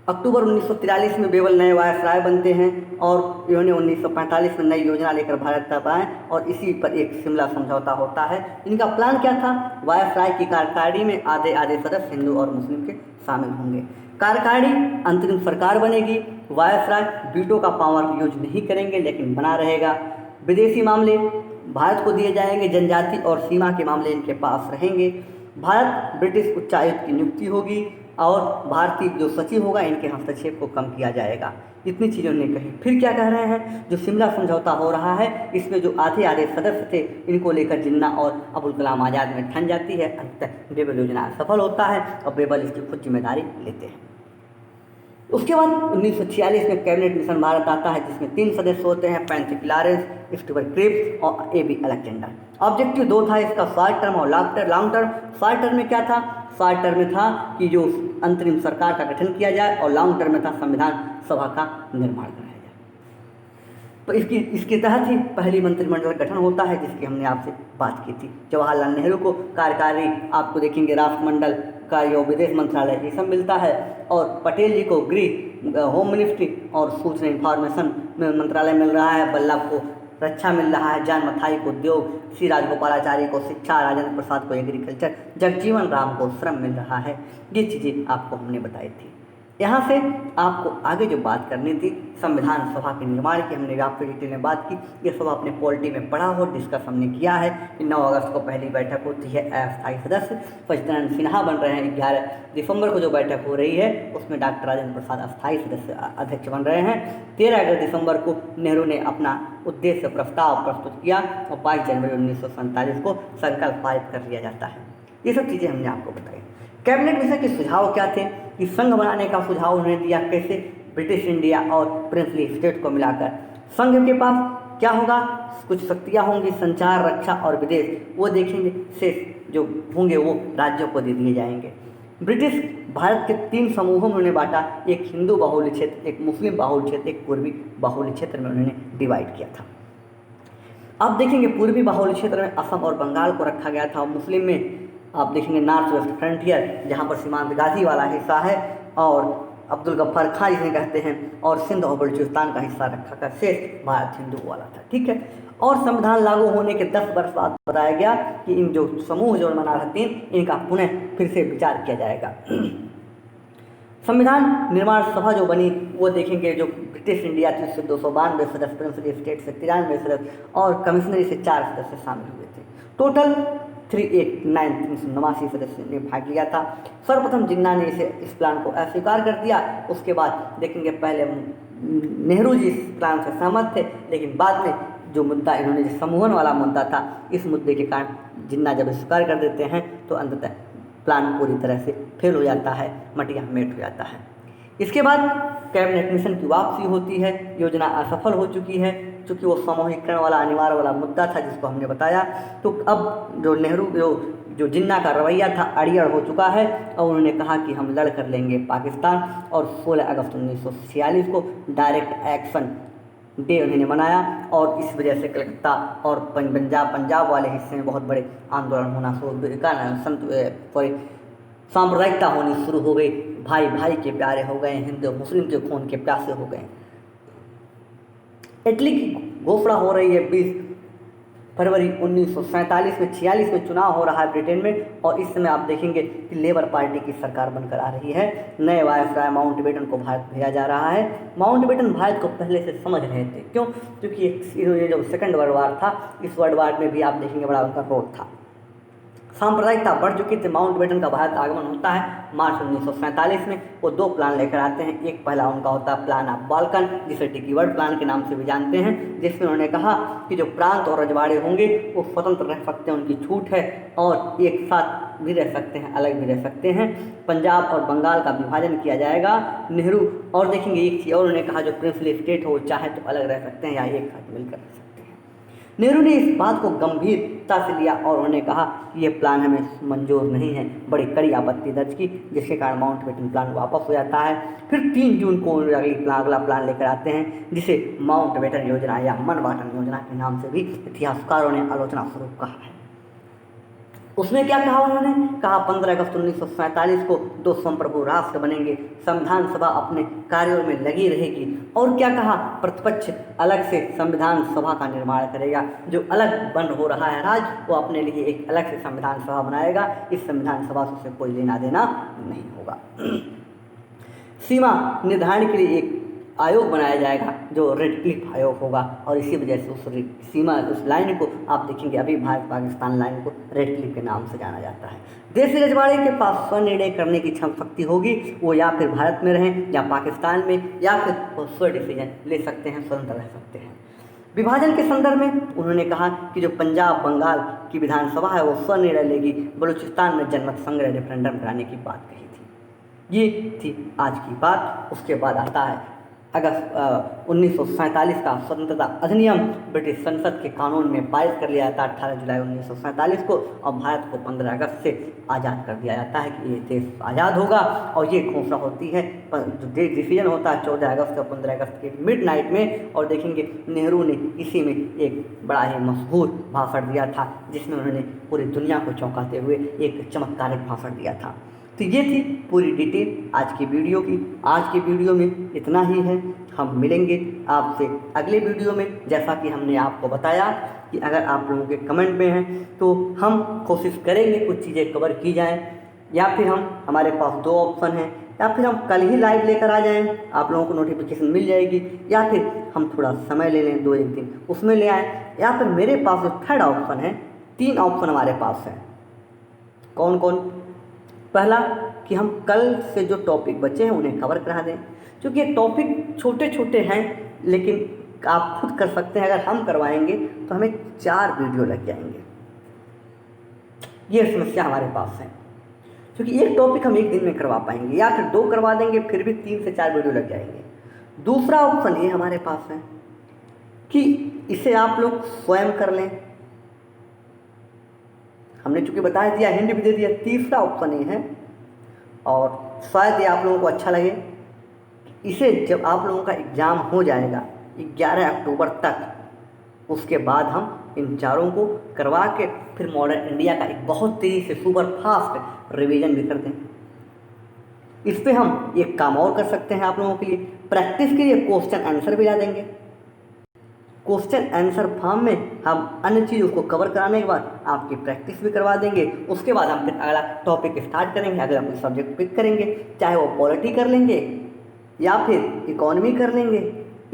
अक्टूबर 1943 में बेबल नए वायसराय बनते हैं और इन्होंने 1945 में नई योजना लेकर भारत तक आए और इसी पर एक शिमला समझौता होता है। इनका प्लान क्या था? वायसराय की कार्यकारिणी में आधे आधे सदस्य हिंदू और मुस्लिम के शामिल होंगे। कार्यकारिणी अंतरिम सरकार बनेगी। वायसराय वीटो का पावर यूज नहीं करेंगे लेकिन बना रहेगा। विदेशी मामले भारत को दिए जाएंगे, जनजाति और सीमा के मामले इनके पास रहेंगे। भारत ब्रिटिश उच्चायुक्त की नियुक्ति होगी और भारतीय जो सचिव होगा इनके हस्तक्षेप को कम किया जाएगा। इतनी चीज़ों ने कही। फिर क्या कह रहे हैं? जो शिमला समझौता हो रहा है इसमें जो आधे आधे सदस्य थे इनको लेकर जिन्ना और अबुल कलाम आज़ाद में ठन जाती है। अंततः बेबल योजना सफल होता है और बेबल इसकी खुद जिम्मेदारी लेते हैं। उसके बाद 1946 में कैबिनेट मिशन भारत आता है जिसमें 3 सदस्य होते हैं, पैंथिक लॉरेंस, स्टीफन क्रिप्स और AB अलेक्जेंडर। ऑब्जेक्टिव 2 था इसका, शॉर्ट टर्म और लॉन्ग टर्म। शॉर्ट टर्म में क्या था? शॉर्ट टर्म में था कि जो अंतरिम सरकार का गठन किया जाए और लॉन्ग टर्म में था संविधान सभा का निर्माण कराया जाए। तो इसके तहत ही पहली मंत्रिमंडल गठन होता है जिसकी हमने आपसे बात की थी। जवाहरलाल नेहरू को कार्यकारिणी आपको देखेंगे राष्ट्रमंडल का यो विदेश मंत्रालय ये सब मिलता है और पटेल जी को गृह होम मिनिस्ट्री और सूचना इंफॉर्मेशन मंत्रालय मिल रहा है। वल्लभ को रक्षा मिल रहा है, जान मथाई को उद्योग, श्री राजगोपालाचारी को शिक्षा, राजेंद्र प्रसाद को एग्रीकल्चर, जगजीवन राम को श्रम मिल रहा है। ये चीज़ें आपको हमने बताई थी। यहाँ से आपको आगे जो बात करनी थी संविधान सभा के निर्माण की, हमने आपसे डिटेल में बात की। ये सब आपने पॉलिटी में पढ़ा हो, डिस्कस हमने किया है। 9 अगस्त को पहली बैठक होती है, अस्थायी सदस्य सचिदानंद सिन्हा बन रहे हैं। 11 दिसंबर को जो बैठक हो रही है उसमें डॉक्टर राजेंद्र प्रसाद अस्थायी सदस्य अध्यक्ष बन रहे हैं। 13 दिसंबर को नेहरू ने अपना उद्देश्य प्रस्ताव प्रस्तुत किया और 22 जनवरी 1947 को संकल्प पारित कर लिया जाता है। ये सब चीज़ें हमने आपको बताई। कैबिनेट मिशन के सुझाव क्या थे कि संघ बनाने का सुझाव उन्होंने दिया। कैसे? ब्रिटिश इंडिया और प्रिंसली स्टेट को मिलाकर संघ के पास क्या होगा? कुछ शक्तियाँ होंगी, संचार, रक्षा और विदेश वो देखेंगे। शेष जो होंगे वो राज्यों को दे दिए जाएंगे। ब्रिटिश भारत के 3 समूहों में उन्होंने बांटा, एक हिंदू बाहुल्य क्षेत्र, एक मुस्लिम बाहुल्य क्षेत्र, एक पूर्वी बाहुल्य क्षेत्र में उन्होंने डिवाइड किया था। अब देखेंगे पूर्वी बाहुल्य क्षेत्र में असम और बंगाल को रखा गया था और मुस्लिम में आप देखेंगे नॉर्थ वेस्ट फ्रंटियर जहाँ पर सीमांत गाजी वाला हिस्सा है और अब्दुल गफ्फार खां जिसे कहते हैं, और सिंध और बलूचिस्तान का हिस्सा रखा कर शेष भारत हिंदू वाला था। ठीक है, और संविधान लागू होने के 10 वर्ष बाद बताया गया कि इन जो समूह जो बना रहते हैं इनका पुनः फिर से विचार किया जाएगा। संविधान निर्माण सभा जो बनी वो देखेंगे जो ब्रिटिश इंडिया थी उससे 292 सदस्य, प्रिंसली स्टेट से 93 सदस्य और कमिश्नरी से 4 सदस्य शामिल हुए थे। टोटल 389 सदस्यों ने भाग लिया था। सर्वप्रथम जिन्ना ने इस प्लान को अस्वीकार कर दिया। उसके बाद देखेंगे पहले नेहरू जी इस प्लान से सहमत थे, लेकिन बाद में जो मुद्दा इन्होंने जो समूहन वाला मुद्दा था इस मुद्दे के कारण जिन्ना जब स्वीकार कर देते हैं तो अंततः प्लान पूरी तरह से फेल हो जाता है, मटिया मेट हो जाता है। इसके बाद कैबिनेट मिशन की वापसी होती है। योजना असफल हो चुकी है चूँकि वो समूहीकरण वाला अनिवार्य वाला मुद्दा था जिसको हमने बताया। तो अब जो नेहरू जो जो जिन्ना का रवैया था अड़ियल हो चुका है और उन्होंने कहा कि हम लड़ कर लेंगे पाकिस्तान। और 16 अगस्त 1946 को डायरेक्ट एक्शन डे उन्होंने मनाया और इस वजह से कलकत्ता और पंजाब वाले हिस्से में बहुत बड़े आंदोलन होना शुरू सांप्रदायिकता होनी शुरू हो गई। भाई भाई के प्यारे हो गए, हिंदू मुस्लिम के खून के प्यासे हो गए। इटली की घोषणा हो रही है 20 फरवरी 1947 में। 46 में चुनाव हो रहा है ब्रिटेन में और इस समय आप देखेंगे कि लेबर पार्टी की सरकार बनकर आ रही है। नए वायसराय माउंटबेटन को भारत भेजा जा रहा है। माउंटबेटन भारत को पहले से समझ रहे थे, क्यों? क्योंकि ये जो सेकंड वर्ल्ड वार था, इस वर्ल्ड वार में भी आप देखेंगे बड़ा उनका रोल था। सांप्रदायिकता बढ़ चुकी थी। माउंटबेटन का भारत आगमन होता है मार्च 1947 में। वो 2 प्लान लेकर आते हैं। एक पहला उनका होता है प्लान ऑफ बाल्कन, जिसे टिकीवर्ड प्लान के नाम से भी जानते हैं, जिसमें उन्होंने कहा कि जो प्रांत और रजवाड़े होंगे वो स्वतंत्र रह सकते हैं, उनकी छूट है, और एक साथ भी रह सकते हैं, अलग भी रह सकते हैं। पंजाब और बंगाल का विभाजन किया जाएगा। नेहरू और देखेंगे एक चीज़ और उन्होंने कहा, जो प्रिंसली स्टेट हो वो चाहे तो अलग रह सकते हैं या एक साथ मिलकर रह सकते हैं। नेहरू ने इस बात को गंभीरता से लिया और उन्होंने कहा कि ये प्लान हमें मंजूर नहीं है। बड़ी कड़ी आपत्ति दर्ज की, जिसके कारण माउंटबेटन प्लान वापस हो जाता है। फिर 3 जून को अगला प्लान लेकर आते हैं, जिसे माउंटबेटन योजना या मनबाटन योजना के नाम से भी इतिहासकारों ने आलोचना स्वरूप कहा है। उसमें क्या कहा उन्होंने? कहा 15 अगस्त 1947 को 2 संप्रभु राष्ट्र बनेंगे, संविधान सभा अपने कार्यों में लगी रहेगी। और क्या कहा? प्रतिपक्ष अलग से संविधान सभा का निर्माण करेगा। जो अलग बन हो रहा है राज्य, वो अपने लिए एक अलग से संविधान सभा बनाएगा। इस संविधान सभा से कोई लेना देना नहीं होगा। सीमा निर्धारण के लिए एक आयोग बनाया जाएगा, जो रेडक्लिफ आयोग होगा, और इसी वजह से उस लाइन को आप देखेंगे अभी भारत पाकिस्तान लाइन को रेडक्लिफ के नाम से जाना जाता है। देशी रजवाड़े के पास स्वनिर्णय करने की शक्ति होगी। वो या फिर भारत में रहें या पाकिस्तान में, या फिर वो स्व डिसीजन ले सकते हैं, स्वतंत्र रह सकते हैं। विभाजन के संदर्भ में उन्होंने कहा कि जो पंजाब बंगाल की विधानसभा है वो स्वनिर्णय लेगी। बलूचिस्तान में जनमत संग्रह रेफरेंडम कराने की बात कही थी। ये थी आज की बात। उसके बाद आता है अगस्त 1947 का स्वतंत्रता अधिनियम। ब्रिटिश संसद के कानून में पारित कर लिया जाता है 18 जुलाई 1947 को, और भारत को 15 अगस्त से आज़ाद कर दिया जाता है कि ये देश आज़ाद होगा। और ये घोषणा होती है, जो डिसीजन होता है 14 अगस्त और 15 अगस्त के मिडनाइट में। और देखेंगे नेहरू ने इसी में एक बड़ा ही मशहूर भाषण दिया था, जिसमें उन्होंने पूरी दुनिया को चौंकाते हुए एक चमत्कारिक भाषण दिया था। तो ये थी पूरी डिटेल आज की वीडियो की। आज की वीडियो में इतना ही है। हम मिलेंगे आपसे अगले वीडियो में। जैसा कि हमने आपको बताया कि अगर आप लोगों के कमेंट में हैं तो हम कोशिश करेंगे कुछ चीज़ें कवर की जाएं, या फिर हमारे पास 2 ऑप्शन हैं, या फिर हम कल ही लाइव लेकर आ जाएं, आप लोगों को नोटिफिकेशन मिल जाएगी, या फिर हम थोड़ा समय ले लें 2-1 दिन उसमें ले आएँ, या फिर मेरे पास जो 3rd ऑप्शन है, 3 ऑप्शन हमारे पास हैं। कौन कौन? पहला कि हम कल से जो टॉपिक बचे हैं उन्हें कवर करा दें, क्योंकि ये टॉपिक छोटे छोटे हैं, लेकिन आप खुद कर सकते हैं। अगर हम करवाएंगे तो हमें 4 वीडियो लग जाएंगे। ये समस्या हमारे पास है, क्योंकि एक टॉपिक हम एक दिन में करवा पाएंगे, या फिर 2 करवा देंगे फिर भी 3 से 4 वीडियो लग जाएंगे। दूसरा ऑप्शन ये हमारे पास है कि इसे आप लोग स्वयं कर लें। हमने चूँकि बता दिया, हिंट भी दे दिया। तीसरा ऑप्शन ये है, और शायद ये आप लोगों को अच्छा लगे, इसे जब आप लोगों का एग्ज़ाम हो जाएगा 11 अक्टूबर तक, उसके बाद हम इन चारों को करवा के फिर मॉडर्न इंडिया का एक बहुत तेज़ी से सुपर फास्ट रिवीजन भी कर दें। इस पर हम एक काम और कर सकते हैं आप लोगों के लिए। प्रैक्टिस के लिए क्वेश्चन आंसर भी ला देंगे। क्वेश्चन आंसर फॉर्म में हम अन्य चीज़ उसको कवर कराने के बाद आपकी प्रैक्टिस भी करवा देंगे। उसके बाद हम फिर अगला टॉपिक स्टार्ट करेंगे, अगला कोई सब्जेक्ट पिक करेंगे, चाहे वो पॉलिटी कर लेंगे, या फिर इकोनॉमी कर लेंगे,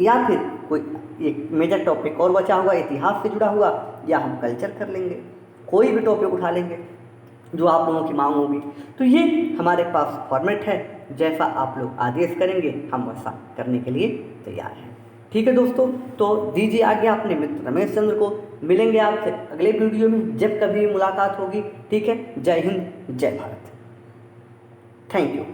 या फिर कोई एक मेजर टॉपिक और बचा हुआ इतिहास से जुड़ा हुआ, या हम कल्चर कर लेंगे। कोई भी टॉपिक उठा लेंगे जो आप लोगों की मांग होगी। तो ये हमारे पास फॉर्मेट है, जैसा आप लोग आदेश करेंगे हम वैसा करने के लिए तैयार हैं। ठीक है दोस्तों, तो दीजिए आज्ञा अपने मित्र रमेश चंद्र को। मिलेंगे आपसे अगले वीडियो में जब कभी मुलाकात होगी। ठीक है, जय हिंद, जय भारत। Thank you.